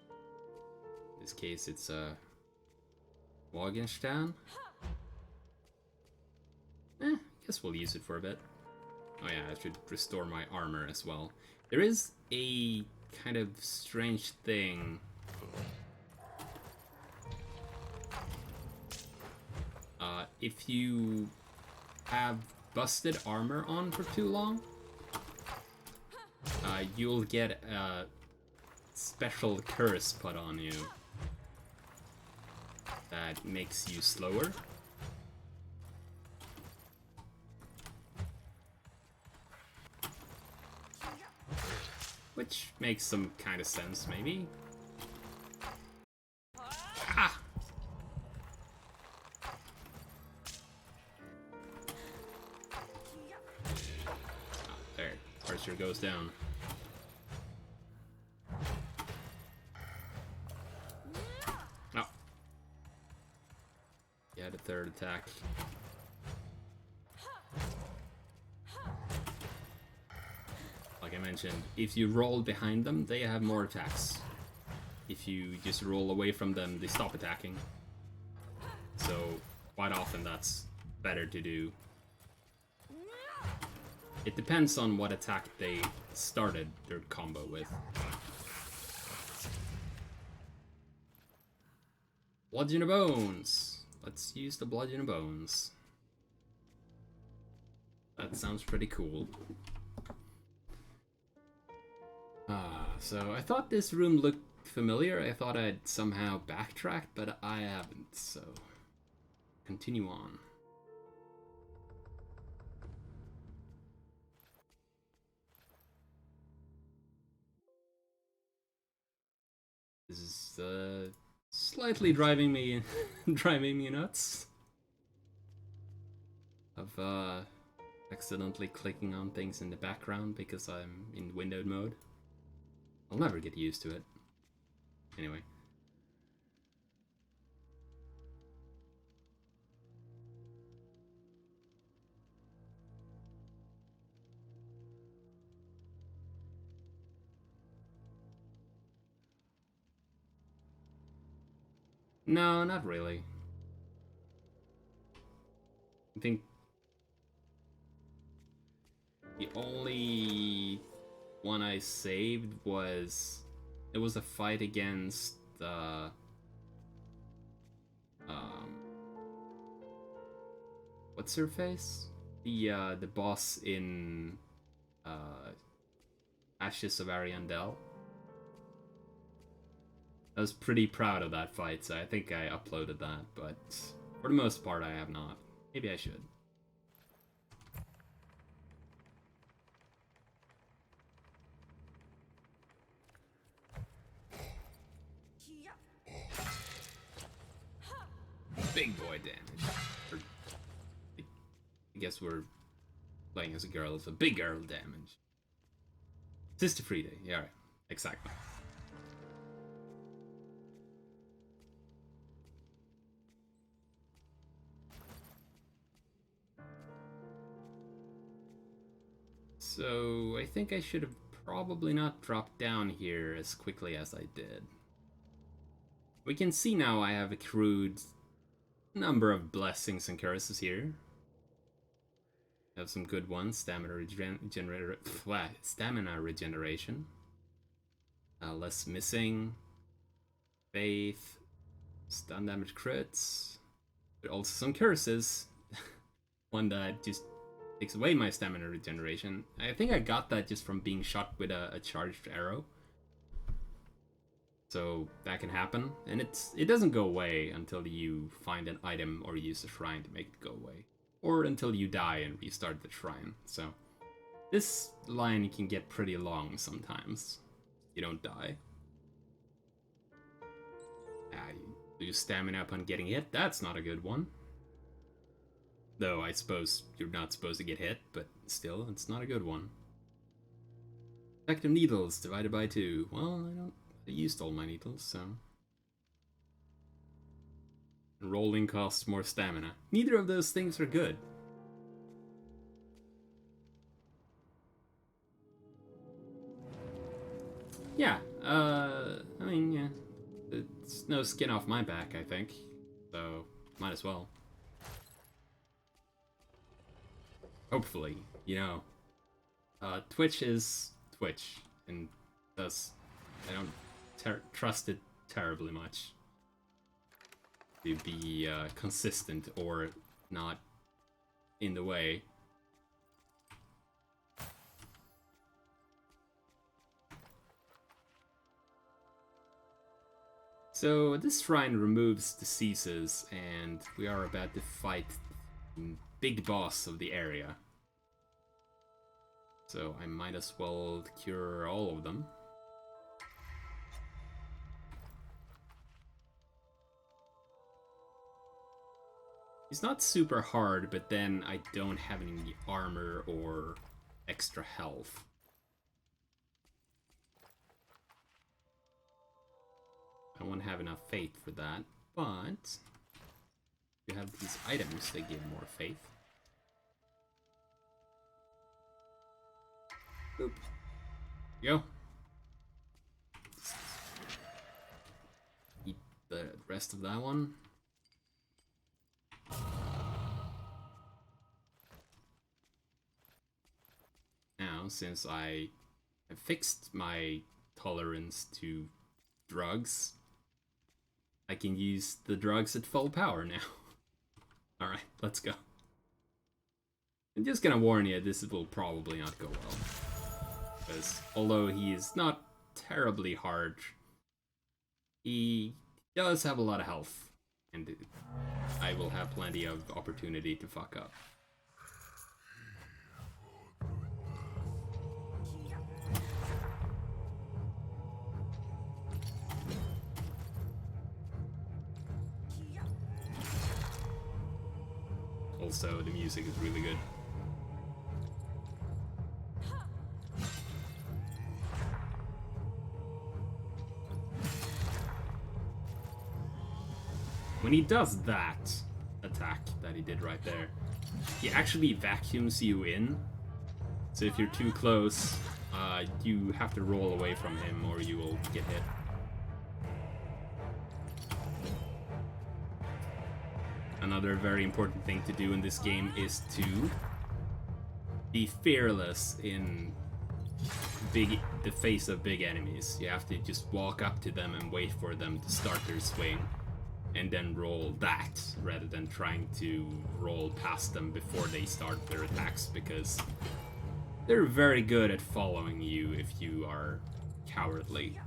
In this case, it's a Wagenstein. Guess we'll use it for a bit. Oh yeah, I should restore my armor as well. There is a kind of strange thing. If you have busted armor on for too long, you'll get a special curse put on you that makes you slower. Which makes some kind of sense, maybe. Ah! Oh, there, Archer goes down. Oh. Yeah, the third attack. Like I mentioned, if you roll behind them, they have more attacks. If you just roll away from them, they stop attacking. So, quite often that's better to do. It depends on what attack they started their combo with. Bludgeon of Bones! Let's use the Bludgeon of Bones. That sounds pretty cool. So I thought this room looked familiar. I thought I'd somehow backtracked, but I haven't, so continue on. This is slightly driving me nuts. I've accidentally clicking on things in the background because I'm in windowed mode. I'll never get used to it. Anyway. No, not really. I think the only one I saved was it was a fight against what's her face? The boss in Ashes of Ariandel. I was pretty proud of that fight, so I think I uploaded that, but for the most part I have not. Maybe I should. Big boy damage. I guess we're playing as a girl, so big girl damage. Sister Frida, yeah, right. Exactly. So I think I should have probably not dropped down here as quickly as I did. We can see now I have accrued a number of blessings and curses here. I have some good ones. Stamina regeneration. Less missing. Faith. Stun damage crits. But also some curses. One that just takes away my stamina regeneration. I think I got that just from being shot with a charged arrow. So that can happen, and it doesn't go away until you find an item or use a shrine to make it go away. Or until you die and restart the shrine. So this line can get pretty long sometimes. You don't die. You lose stamina upon getting hit. That's not a good one. Though I suppose you're not supposed to get hit, but still, it's not a good one. Effective needles divided by 2. Well, I used all my needles, so... Rolling costs more stamina. Neither of those things are good. Yeah, I mean, yeah. It's no skin off my back, I think. So, might as well. Hopefully, you know. Twitch is Twitch, and thus I don't trust it terribly much to be consistent or not in the way. So this shrine removes diseases, and we are about to fight the big boss of the area. So I might as well cure all of them. It's not super hard, but then I don't have any armor or extra health. I don't have enough faith for that, but you have these items that give more faith. Boop. Go. Eat the rest of that one. Now, since I have fixed my tolerance to drugs, I can use the drugs at full power now. Alright, let's go. I'm just gonna warn you, this will probably not go well. Because although he is not terribly hard, he does have a lot of health. And I will have plenty of opportunity to fuck up. Also, the music is really good. when he does that attack that he did right there, he actually vacuums you in. So if you're too close, you have to roll away from him or you will get hit. Another very important thing to do in this game is to be fearless in the face of big enemies. You have to just walk up to them and wait for them to start their swing, and then roll that, rather than trying to roll past them before they start their attacks, because they're very good at following you if you are cowardly.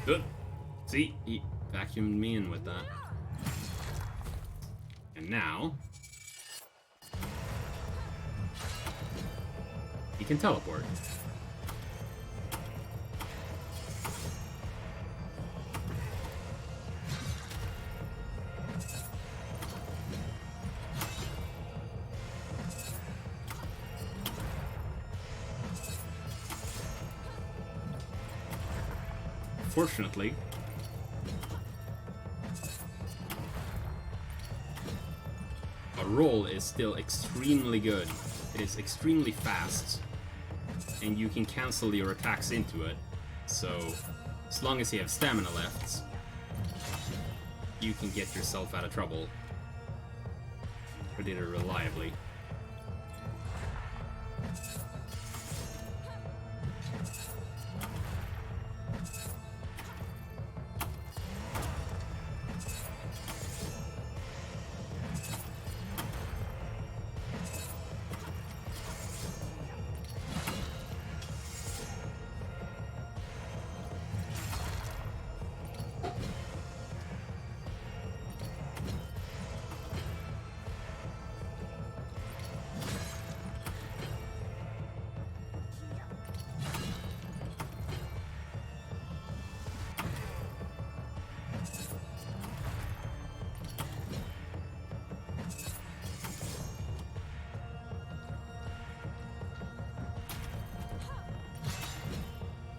Good. See, he vacuumed me in with that. And now he can teleport. Fortunately, a roll is still extremely good. It is extremely fast, and you can cancel your attacks into it. So, as long as you have stamina left, you can get yourself out of trouble pretty reliably.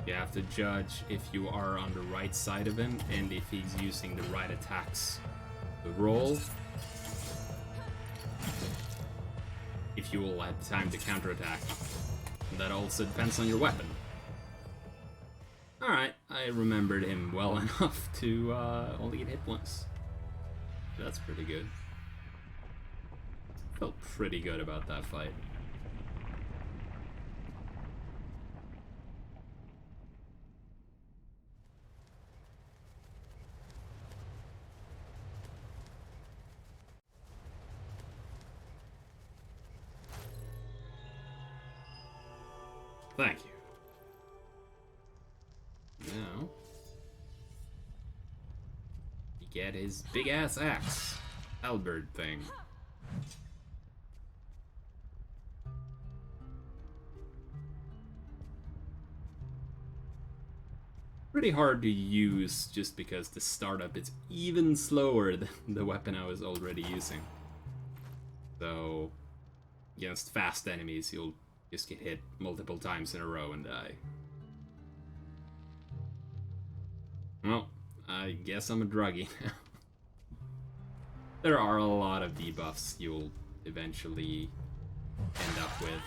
You have to judge if you are on the right side of him and if he's using the right attacks to roll. If you will have time to counterattack. And that also depends on your weapon. Alright, I remembered him well enough to only get hit once. That's pretty good. Felt pretty good about that fight. Thank you. Now, you get his big ass axe, halberd thing. Pretty hard to use just because the startup is even slower than the weapon I was already using. So, against fast enemies, you'll just get hit multiple times in a row and die. Well, I guess I'm a druggie now. There are a lot of debuffs you'll eventually end up with.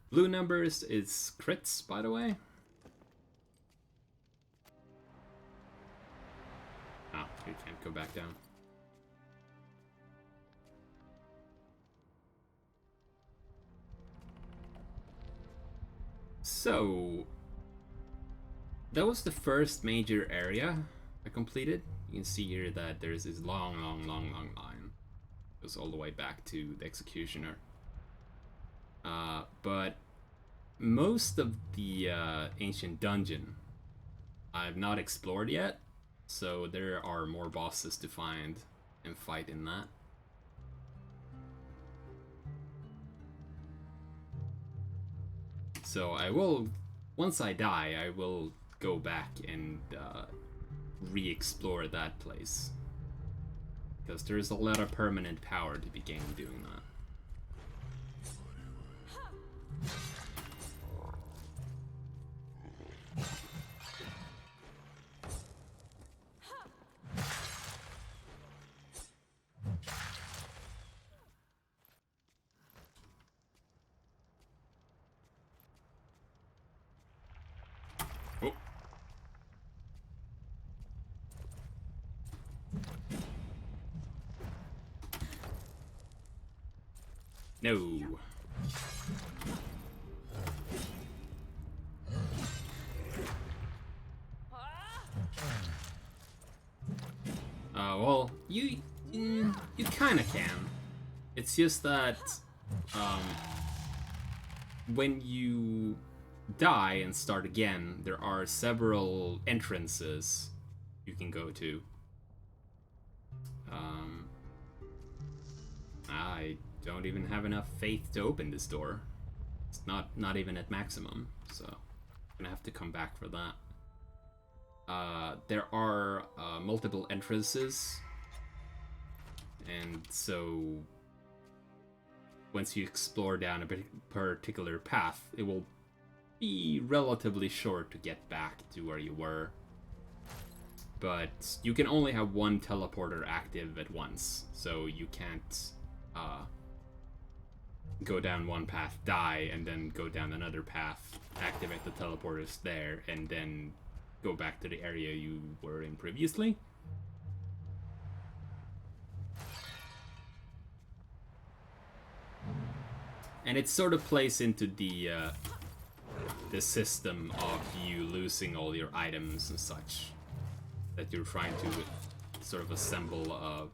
Blue numbers is crits, by the way. Oh, you can't go back down. So, that was the first major area I completed. You can see here that there's this long line. It goes all the way back to the Executioner. But most of the ancient dungeon I've not explored yet, so there are more bosses to find and fight in that. So I will, once I die, I will go back and re-explore that place. Because there's a lot of permanent power to be gained doing that. No. Well, you kind of can. It's just that when you die and start again, there are several entrances you can go to. I don't even have enough faith to open this door. It's not even at maximum, so I'm gonna have to come back for that. There are multiple entrances, and so once you explore down a particular path, it will be relatively short to get back to where you were. But you can only have one teleporter active at once, so you can't go down one path, die, and then go down another path, activate the teleporters there, and then go back to the area you were in previously. And it sort of plays into the system of you losing all your items and such that you're trying to sort of assemble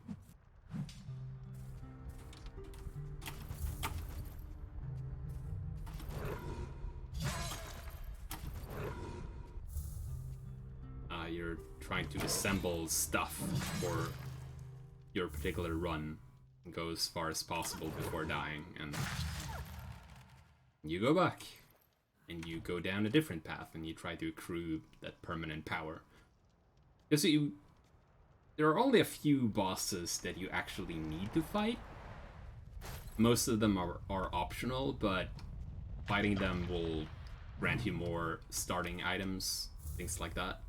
you're trying to assemble stuff for your particular run and go as far as possible before dying, and you go back and you go down a different path and you try to accrue that permanent power. Because there are only a few bosses that you actually need to fight. Most of them are optional, but fighting them will grant you more starting items, things like that.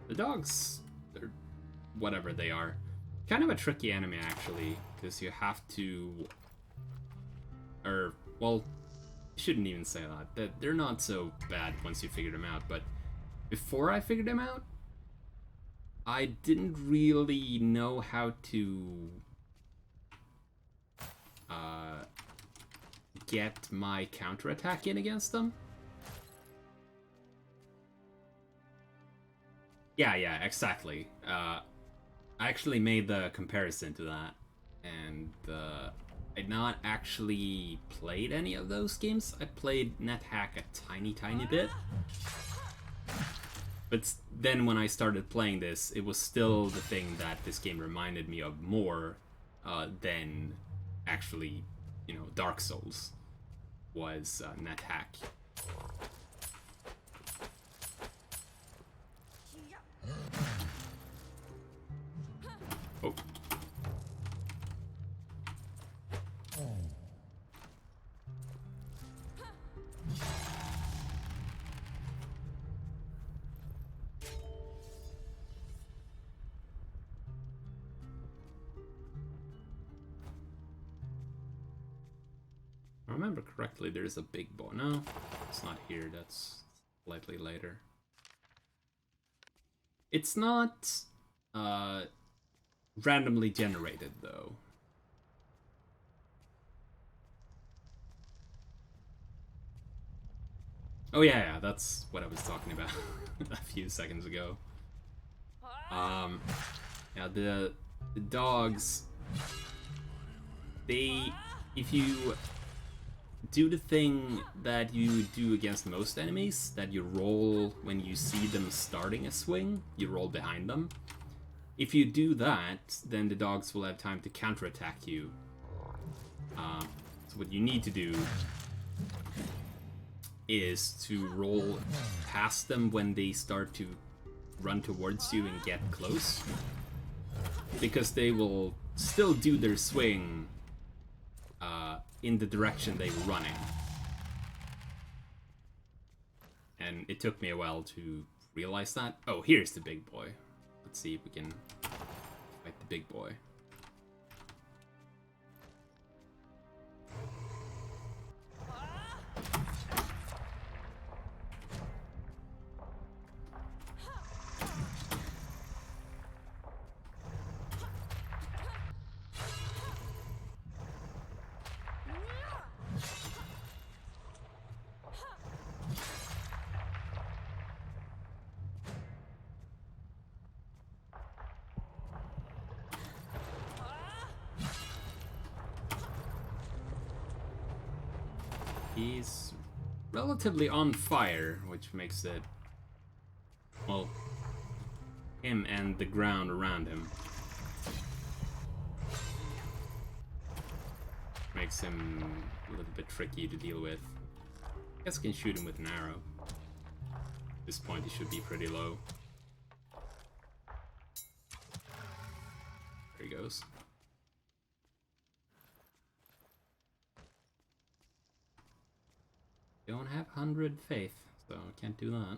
The dogs, or whatever they are, kind of a tricky enemy actually, because you have to, or, well, you shouldn't even say that. They're not so bad once you figure them out, but before I figured them out, I didn't really know how to get my counterattack in against them. Yeah, exactly. I actually made the comparison to that, and I'd not actually played any of those games. I played NetHack a tiny bit. But then when I started playing this, it was still the thing that this game reminded me of more than actually, you know, Dark Souls was NetHack. Oh. If I remember correctly, there's a big boy. No, it's not here. That's slightly later. It's not randomly generated, though. Oh yeah, that's what I was talking about a few seconds ago. Yeah, the dogs, if you do the thing that you do against most enemies, that you roll when you see them starting a swing, you roll behind them. If you do that, then the dogs will have time to counterattack you. So what you need to do is to roll past them when they start to run towards you and get close, because they will still do their swing in the direction they were running. And it took me a while to realize that. Oh, here's the big boy. Let's see if we can fight the big boy. He's relatively on fire, which makes it, well, him and the ground around him. Makes him a little bit tricky to deal with. I guess I can shoot him with an arrow. At this point, he should be pretty low. There he goes. Don't have 100 faith, so I can't do that.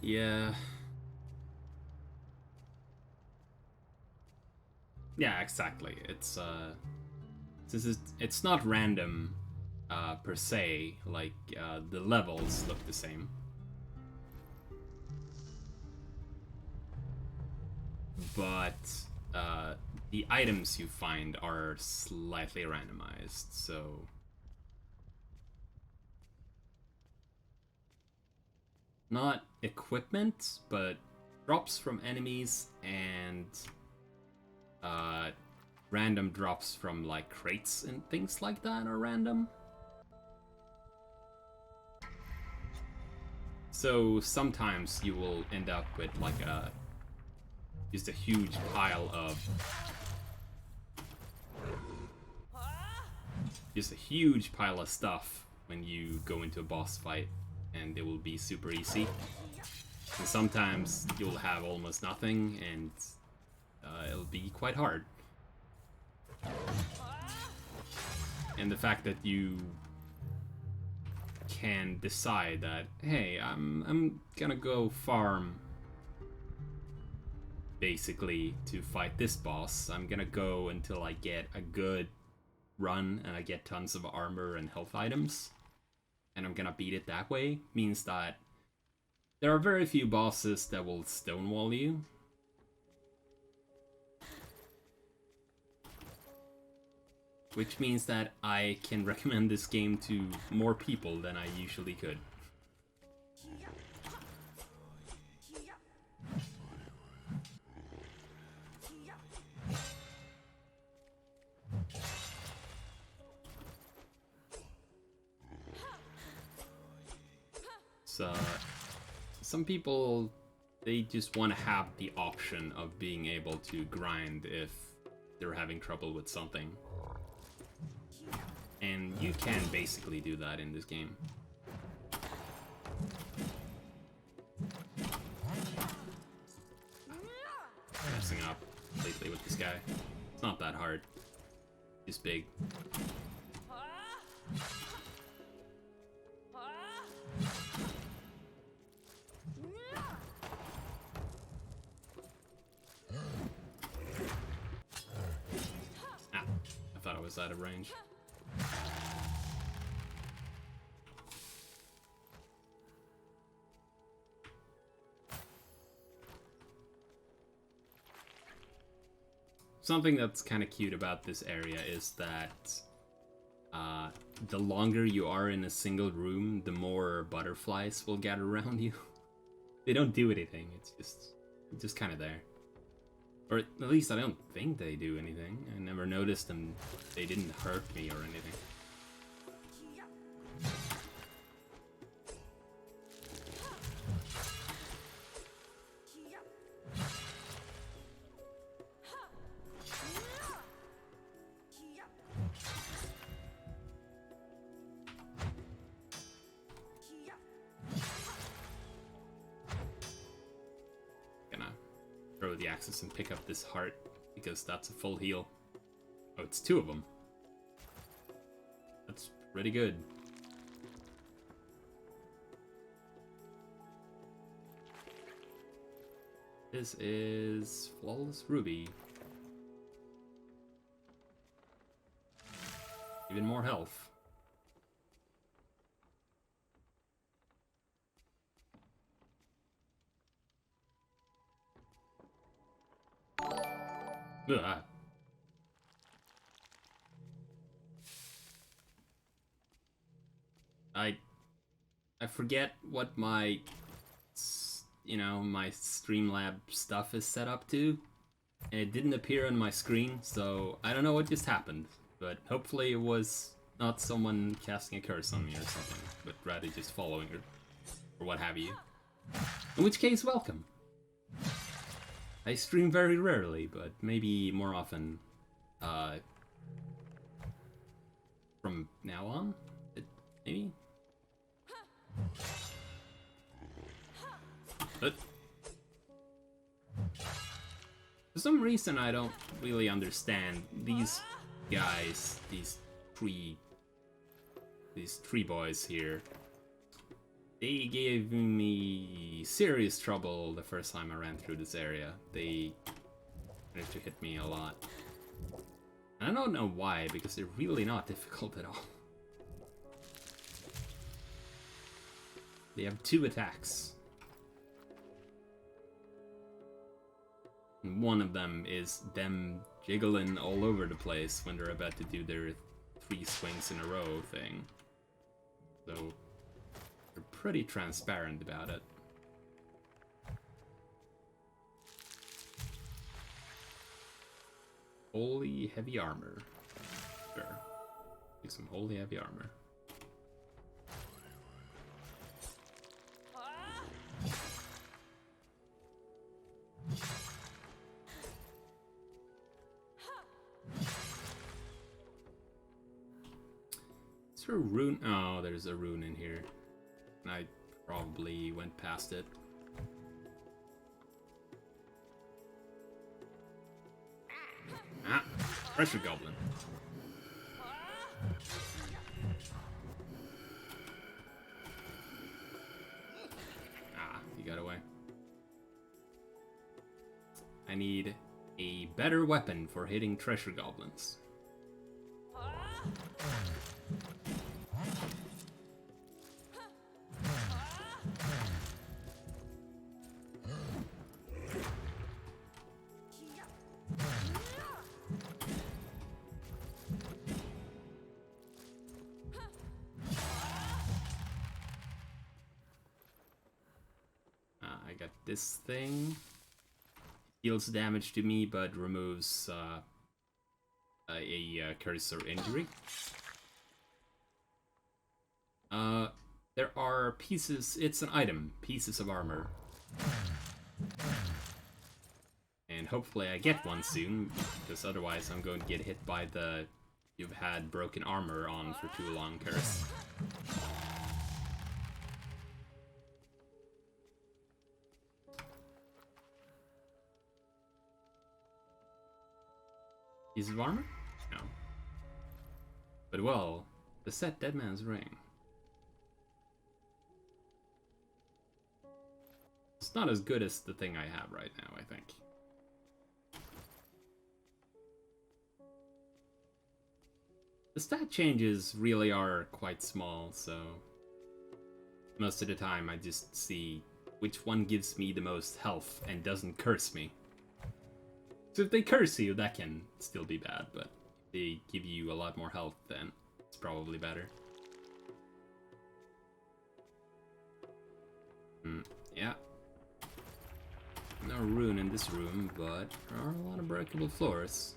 Yeah. Yeah, exactly. It's it's not random per se, like the levels look the same. But the items you find are slightly randomized, so not equipment, but drops from enemies and random drops from like crates and things like that are random. So sometimes you will end up with like just a huge pile of stuff when you go into a boss fight, and it will be super easy. And sometimes you'll have almost nothing, and it'll be quite hard. And the fact that you can decide that, hey, I'm gonna go farm basically to fight this boss. I'm gonna go until I get a good run and I get tons of armor and health items, and I'm gonna beat it that way, means that there are very few bosses that will stonewall you. Which means that I can recommend this game to more people than I usually could. So, some people, they just want to have the option of being able to grind if they're having trouble with something. And you can basically do that in this game. Messing up lately with this guy. It's not that hard. He's big. Ah, I thought I was out of range. Something that's kind of cute about this area is that the longer you are in a single room, the more butterflies will gather around you. They don't do anything, it's just kind of there. Or at least I don't think they do anything. I never noticed them. They didn't hurt me or anything. Throw the axes and pick up this heart, because that's a full heal. Oh, it's 2 of them. That's pretty good. This is Flawless Ruby. Even more health. Ugh. I forget what my my Streamlab stuff is set up to, and it didn't appear on my screen, so I don't know what just happened, but hopefully it was not someone casting a curse on me or something, but rather just following her, or what have you. In which case, welcome. I stream very rarely, but maybe more often, from now on, maybe? But for some reason I don't really understand these guys, these three boys here. They gave me serious trouble the first time I ran through this area. They managed to hit me a lot. And I don't know why, because they're really not difficult at all. They have 2 attacks. And one of them is them jiggling all over the place when they're about to do their 3 swings in a row thing. So they're pretty transparent about it. Holy heavy armor. Sure. Do some holy heavy armor. Is there a rune? Oh, there's a rune in here. And I probably went past it. Ah, pressure goblin. Ah, he got away. I need a better weapon for hitting treasure goblins. I got this thing. Deals damage to me, but removes a curse or injury. There are pieces, it's an item, pieces of armor. And hopefully I get one soon, because otherwise I'm going to get hit by the "you've had broken armor on for too long" curse. Piece of armor? No. But well, the set Dead Man's Ring. It's not as good as the thing I have right now, I think. The stat changes really are quite small, so most of the time I just see which one gives me the most health and doesn't curse me. So if they curse you, that can still be bad, but if they give you a lot more health, then it's probably better. Yeah. No rune in this room, but there are a lot of breakable floors.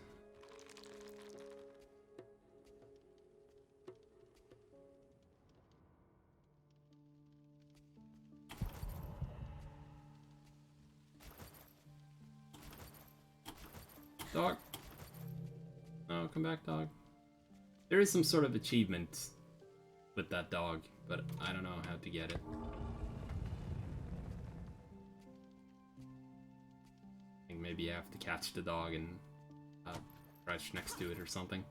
Dog. Oh, come back, dog. There is some sort of achievement with that dog, but I don't know how to get it. I think maybe I have to catch the dog and crouch next to it or something.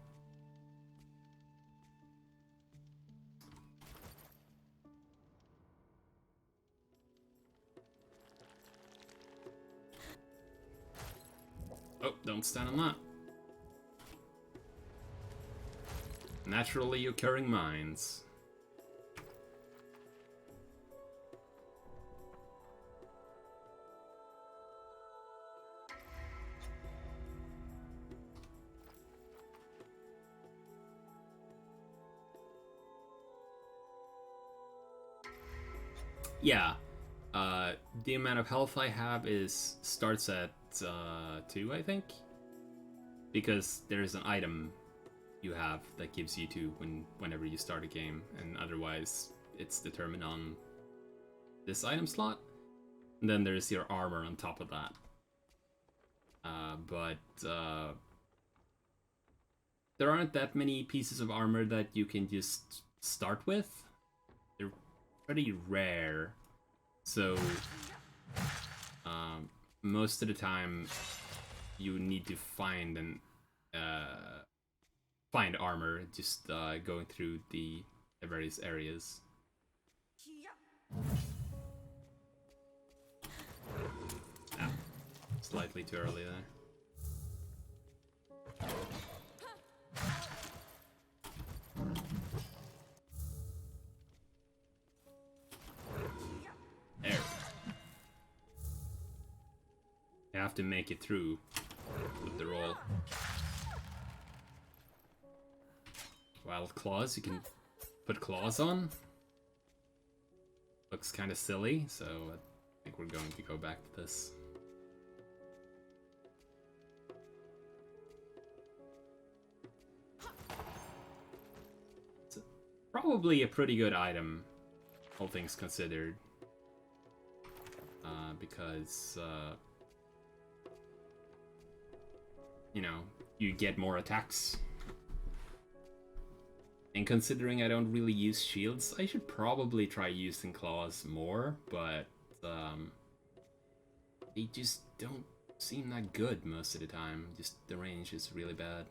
Oh, don't stand on that. Naturally occurring mines. yeah, the amount of health I have starts at 2, I think, because there's an item you have that gives you 2 whenever you start a game, and otherwise it's determined on this item slot. And then there's your armor on top of that. But there aren't that many pieces of armor that you can just start with. They're pretty rare. So most of the time you need to find armor just going through the various areas. Slightly too early there. There. You have to make it through with the roll. Wild claws, you can put claws on. Looks kind of silly, so I think we're going to go back to this. It's probably a pretty good item, all things considered. Because, you know, you get more attacks. And considering I don't really use shields, I should probably try using claws more, but they just don't seem that good most of the time. Just the range is really bad.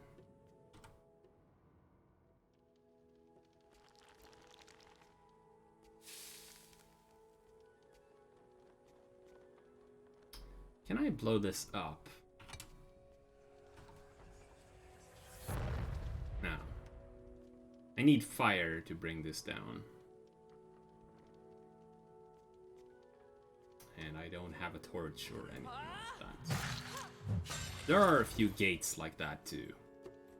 Can I blow this up? No. I need fire to bring this down. And I don't have a torch or anything like that. There are a few gates like that too,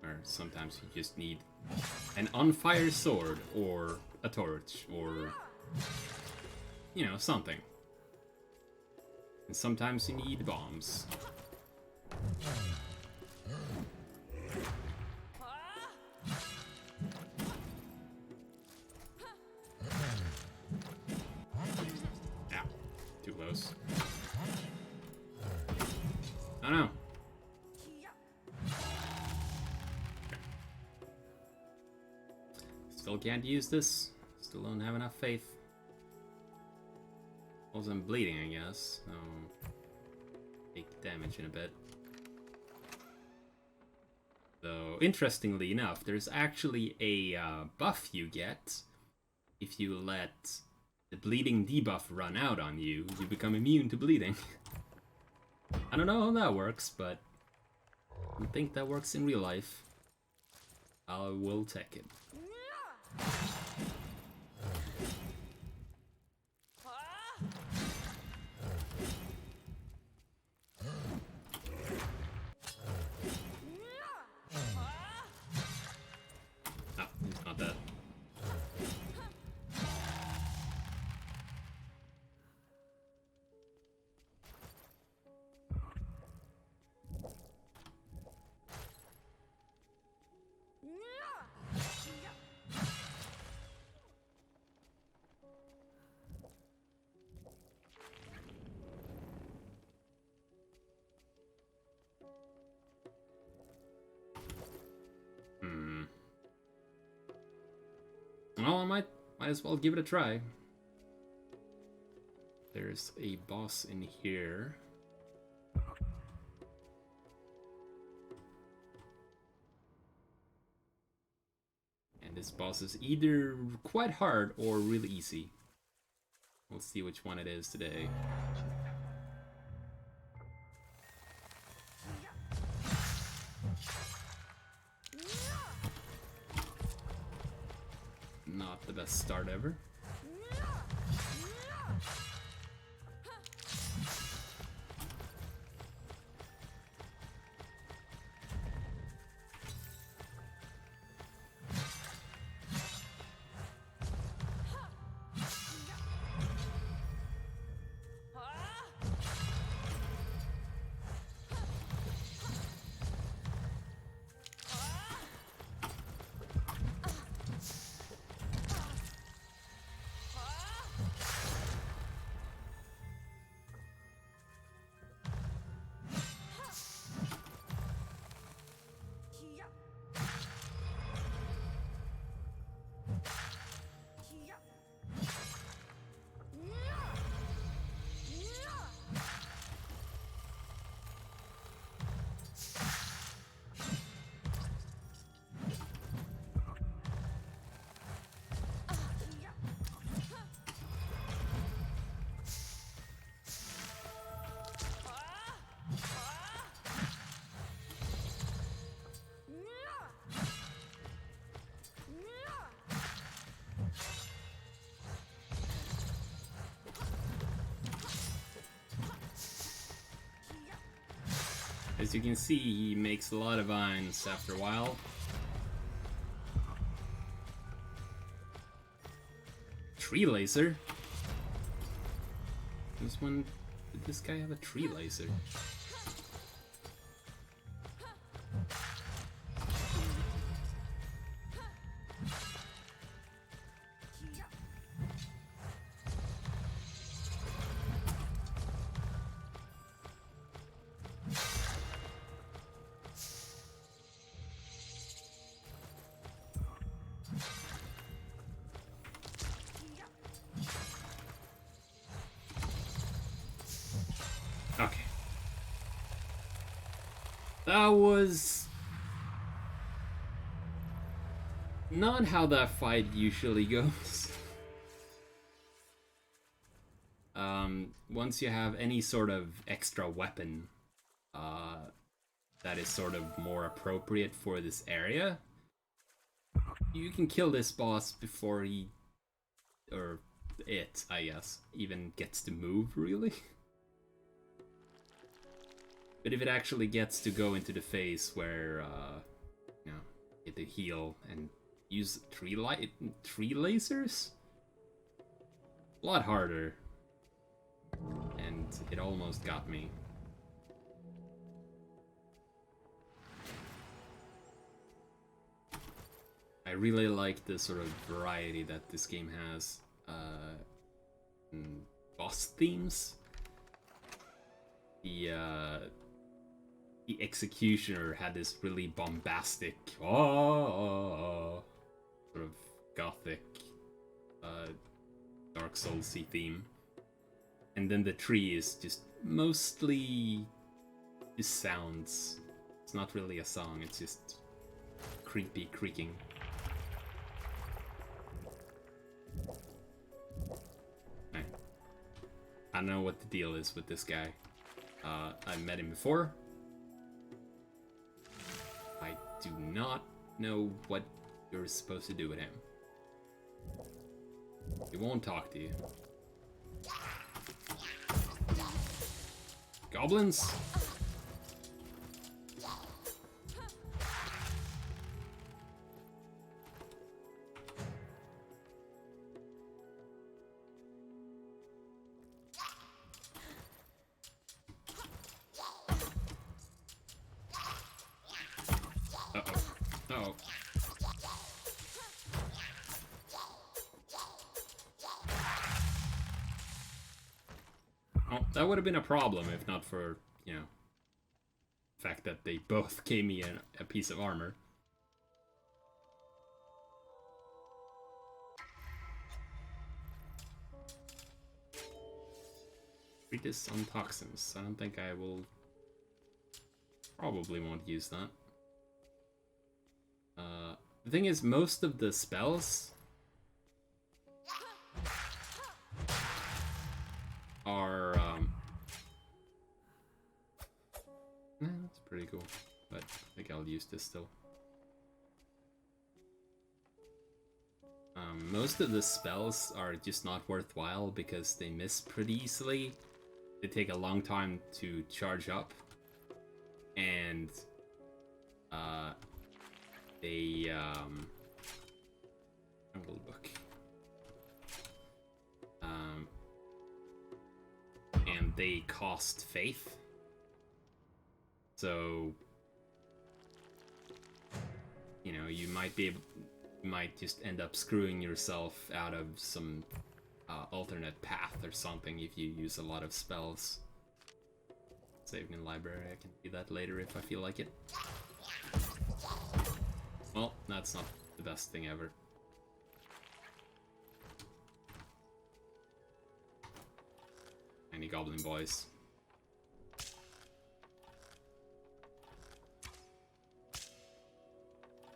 where sometimes you just need an on-fire sword or a torch or, you know, something. And sometimes you need bombs. Ow. Too close. Oh no. Still can't use this. Still don't have enough faith. Also, I'm bleeding, I guess, so take damage in a bit. Though, interestingly enough, there's actually a buff you get if you let the bleeding debuff run out on you. You become immune to bleeding. I don't know how that works, but I think that works in real life. I will take it. Well, I might as well give it a try. There's a boss in here. And this boss is either quite hard or really easy. We'll see which one it is today. Not the best start ever. As you can see, he makes a lot of vines after a while. Tree laser? Did this guy have a tree laser? Okay. That was not how that fight usually goes. Once you have any sort of extra weapon that is sort of more appropriate for this area, you can kill this boss before he, or it, I guess, even gets to move, really. But if it actually gets to go into the phase where, you know, get to heal and use tree lasers, a lot harder. And it almost got me. I really like the sort of variety that this game has. Boss themes. The Executioner had this really bombastic, sort of gothic, Dark Souls-y theme. And then the tree is just mostly just sounds. It's not really a song, it's just creepy creaking. Right. I don't know what the deal is with this guy. I met him before. I do not know what you're supposed to do with him. He won't talk to you. Goblins? Uh-oh. Oh, that would have been a problem if not for, you know, the fact that they both gave me a piece of armor. Treat this on toxins. I don't think I will. Probably won't use that. The thing is, most of the spells are that's pretty cool, but I think I'll use this still. Most of the spells are just not worthwhile because they miss pretty easily. They take a long time to charge up, and they Jungle Book. And they cost faith. So, you know, you might just end up screwing yourself out of some alternate path or something if you use a lot of spells. Saving in library, I can do that later if I feel like it. Well, that's not the best thing ever. Any goblin boys.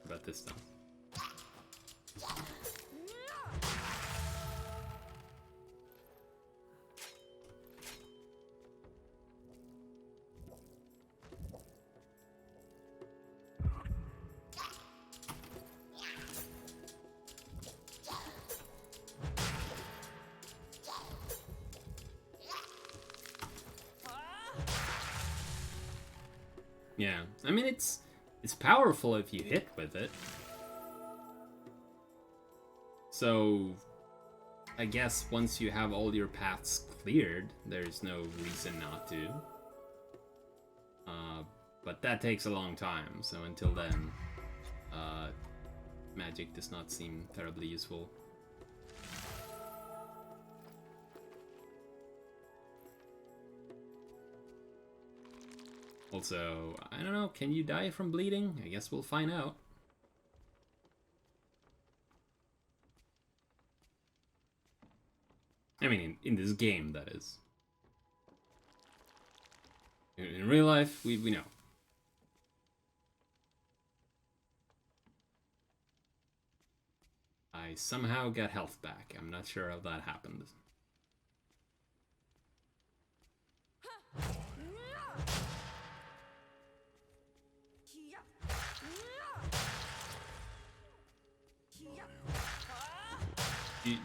What about this time? Yeah, I mean it's powerful if you hit with it. So I guess once you have all your paths cleared, there's no reason not to. But that takes a long time, so until then, magic does not seem terribly useful. Also, I don't know, can you die from bleeding? I guess we'll find out. I mean, in this game, that is. In real life, we know. I somehow got health back. I'm not sure how that happened.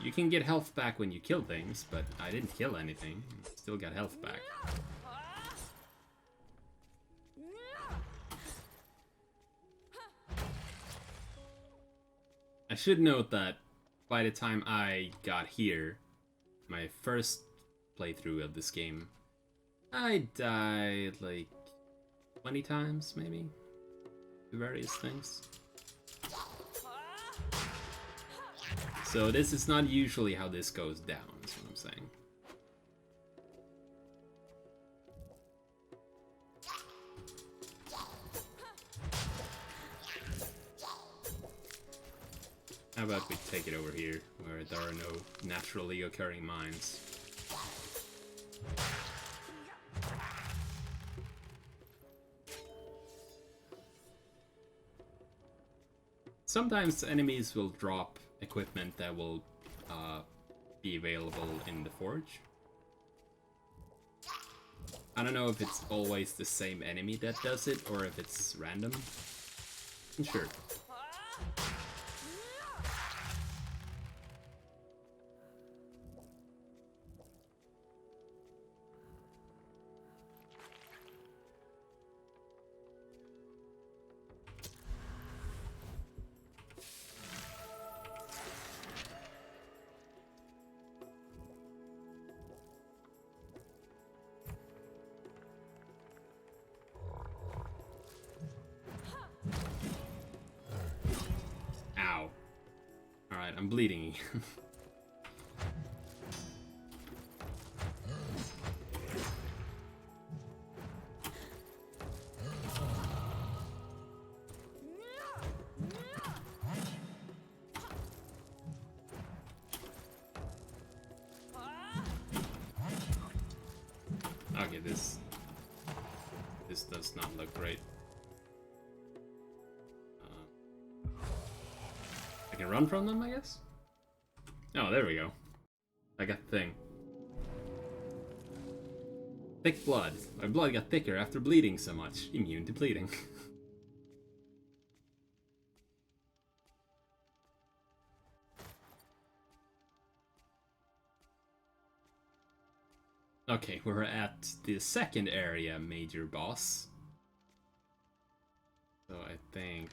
You can get health back when you kill things, but I didn't kill anything. Still got health back. I should note that by the time I got here, my first playthrough of this game, I died like 20 times, maybe? To various things. So this is not usually how this goes down, is what I'm saying. How about we take it over here, where there are no naturally occurring mines. Sometimes enemies will drop equipment that will be available in the forge. I don't know if it's always the same enemy that does it, or if it's random. I'm sure. Ow. Alright, I'm bleeding. Okay, this does not look great. I can run from them, I guess? Oh, there we go. I got the thing. Thick blood. My blood got thicker after bleeding so much. Immune to bleeding. Okay, we're at the second area major boss. So I think,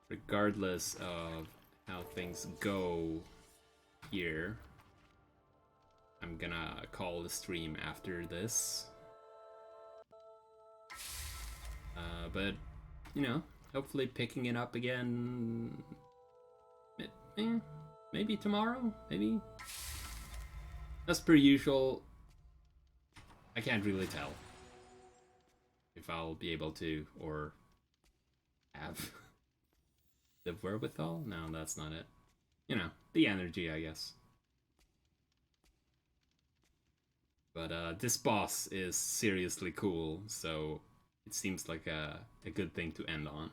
regardless of how things go here, I'm gonna call the stream after this. But, you know, hopefully picking it up again, maybe tomorrow, maybe? As per usual, I can't really tell if I'll be able to, or have the wherewithal. No, that's not it. You know, the energy, I guess. But this boss is seriously cool, so it seems like a good thing to end on.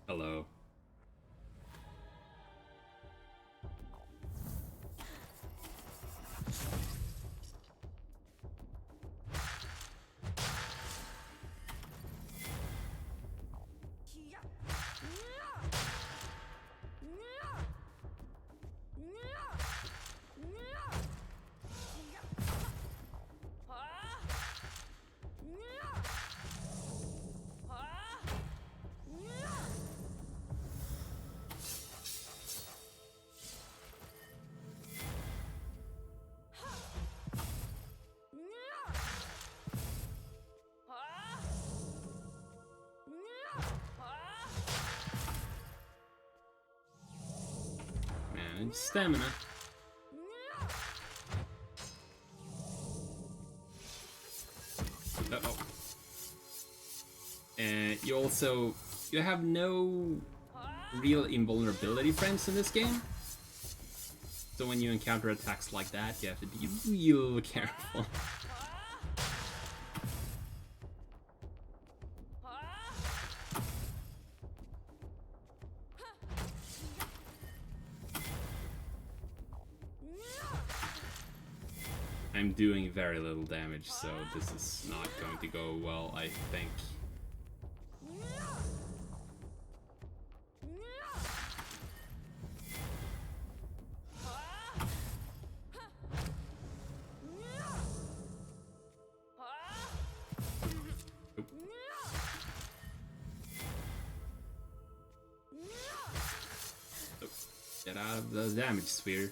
Hello. some stamina. Uh-oh. And you have no real invulnerability frames in this game. So when you encounter attacks like that, you have to be real careful. I'm doing very little damage, so this is not going to go well, I think. Get out of the damage sphere.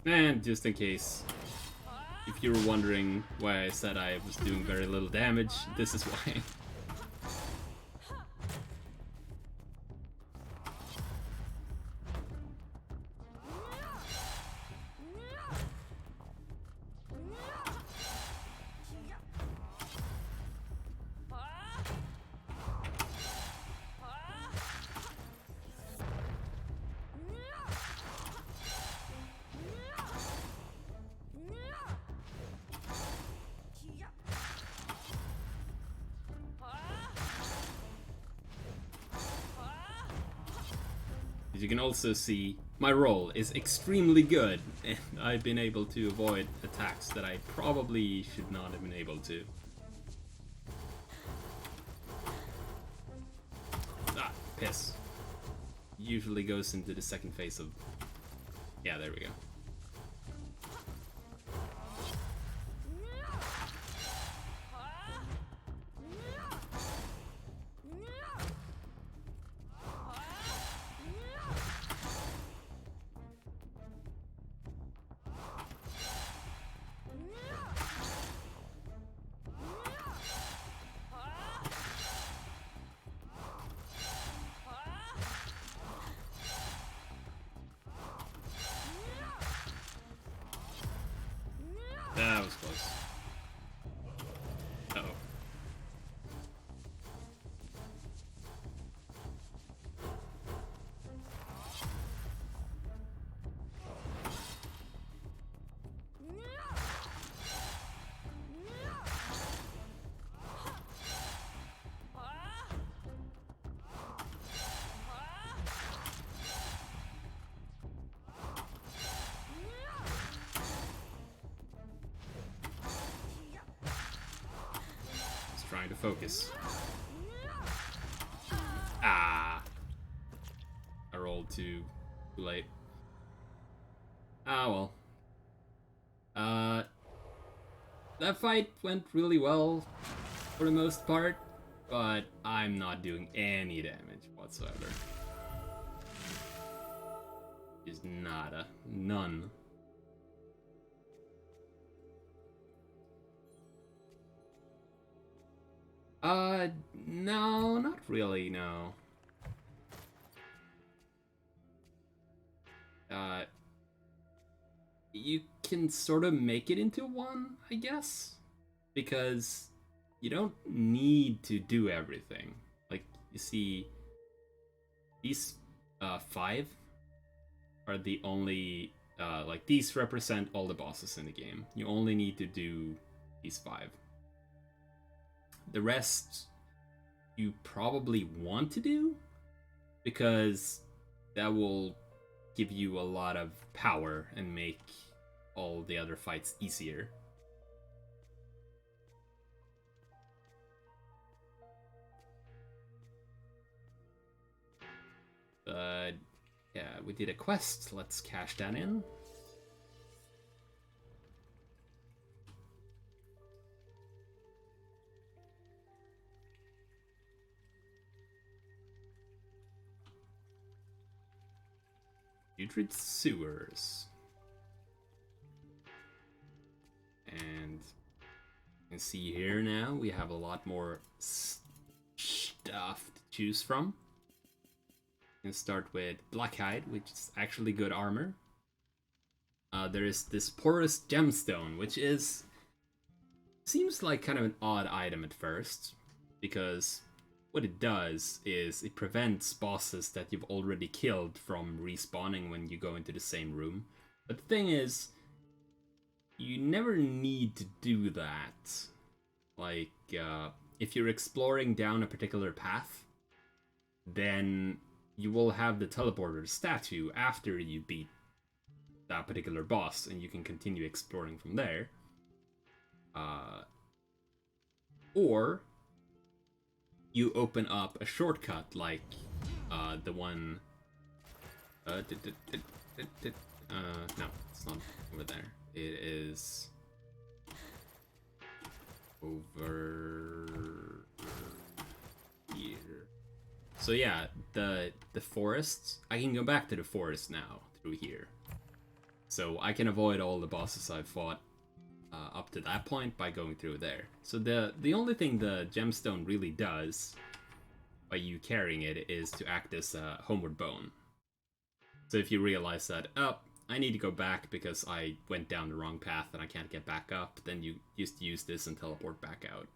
And just in case, if you were wondering why I said I was doing very little damage, this is why. As you can also see, my roll is extremely good, and I've been able to avoid attacks that I probably should not have been able to. Ah, piss. Usually goes into the second phase of... Yeah, there we go. That was close. Uh-oh. Trying to focus. Ah! I rolled too late. Ah, well. That fight went really well for the most part, but I'm not doing any damage whatsoever. Just nada. None. No, not really, no. You can sort of make it into one, I guess, because you don't need to do everything. Like, you see, these 5 are the only, like, these represent all the bosses in the game. You only need to do these 5. The rest you probably want to do, because that will give you a lot of power and make all the other fights easier. But yeah, we did a quest. Let's cash that in. Putrid Sewers. And you can see here now we have a lot more stuff to choose from. You can start with Blackhide, which is actually good armor. There is this Porous Gemstone, which seems like kind of an odd item at first, because what it does is it prevents bosses that you've already killed from respawning when you go into the same room. But the thing is, you never need to do that. Like, if you're exploring down a particular path, then you will have the teleporter statue after you beat that particular boss, and you can continue exploring from there. Or you open up a shortcut like the one. No, it's not over there. It is over here. So yeah, the forest. I can go back to the forest now through here. So I can avoid all the bosses I've fought up to that point by going through there. So the only thing the gemstone really does by you carrying it is to act as a homeward bone. So if you realize that, oh, I need to go back because I went down the wrong path and I can't get back up, then you just use this and teleport back out.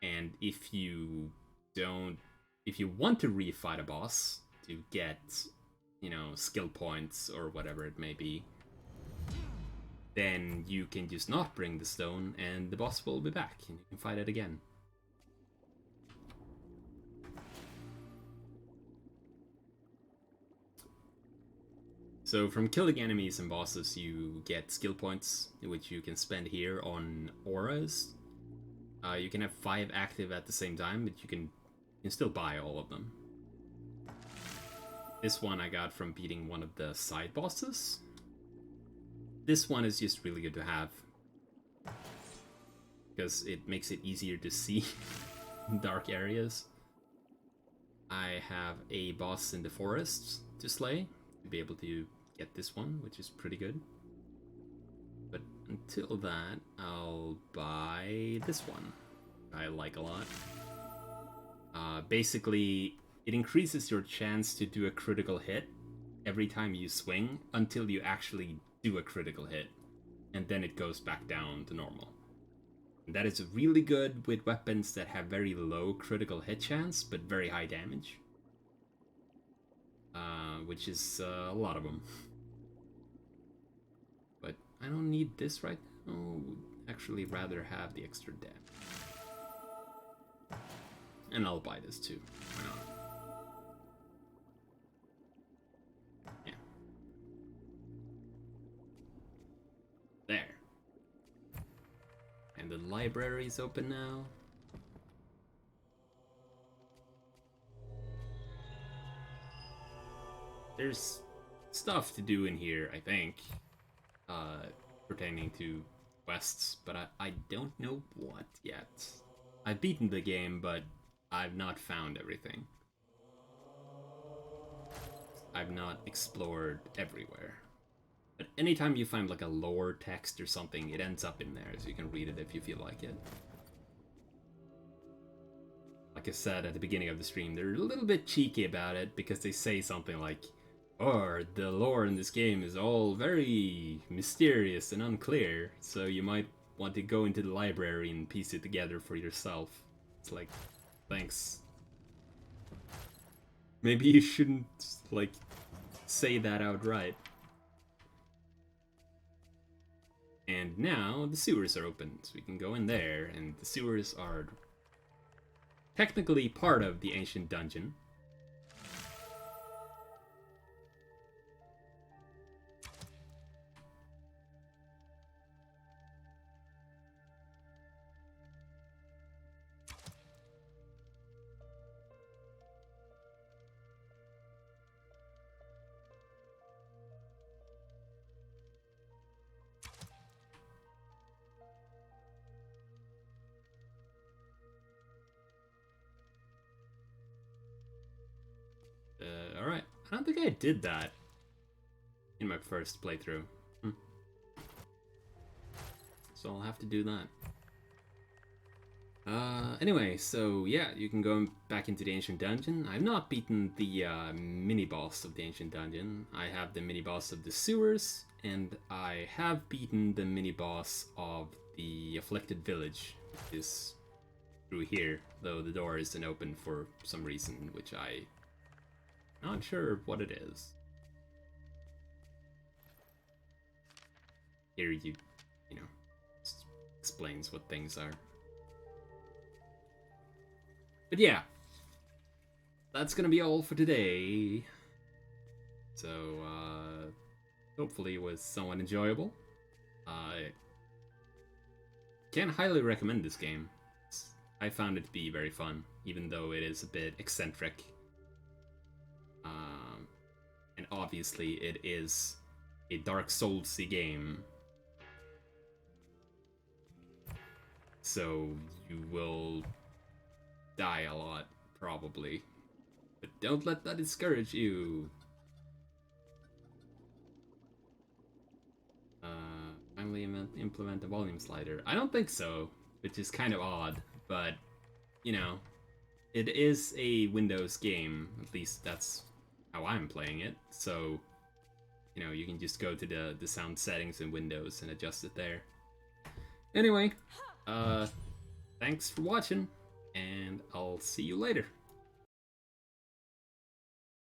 And if you want to refight a boss to get, you know, skill points or whatever it may be, then you can just not bring the stone and the boss will be back and you can fight it again. So from killing enemies and bosses you get skill points, which you can spend here on auras. You can have 5 active at the same time, but you can still buy all of them. This one I got from beating one of the side bosses. This one is just really good to have, because it makes it easier to see in dark areas. I have a boss in the forest to slay, to be able to get this one, which is pretty good. But until that, I'll buy this one. I like a lot. Basically, it increases your chance to do a critical hit every time you swing until you actually do a critical hit. And then it goes back down to normal. And that is really good with weapons that have very low critical hit chance, but very high damage. Which is a lot of them. But I don't need this right now. I'd actually rather have the extra damage. And I'll buy this too. Why not? Yeah. There. And the library is open now. There's stuff to do in here, I think, pertaining to quests, but I don't know what yet. I've beaten the game, but I've not found everything. I've not explored everywhere. But anytime you find like a lore text or something, it ends up in there, so you can read it if you feel like it. Like I said at the beginning of the stream, they're a little bit cheeky about it because they say something like, "Oh, the lore in this game is all very mysterious and unclear, so you might want to go into the library and piece it together for yourself." It's like, thanks. Maybe you shouldn't, like, say that outright. And now the sewers are open, so we can go in there, and the sewers are technically part of the ancient dungeon. think I did that in my first playthrough. So I'll have to do that. Anyway, so yeah, you can go back into the Ancient Dungeon. I've not beaten the mini-boss of the Ancient Dungeon. I have the mini-boss of the sewers, and I have beaten the mini-boss of the Afflicted Village, which is through here, though the door isn't open for some reason, which I'm not sure what it is. Here you know, explains what things are. But yeah, that's gonna be all for today. So, hopefully it was somewhat enjoyable. I can highly recommend this game. I found it to be very fun, even though it is a bit eccentric. And obviously it is a Dark Souls-y game. So you will die a lot, probably. But don't let that discourage you. Finally implement a volume slider. I don't think so, which is kind of odd, but, you know, it is a Windows game. At least that's how I'm playing it. So, you know, you can just go to the sound settings in Windows and adjust it there. Anyway, thanks for watching, and I'll see you later.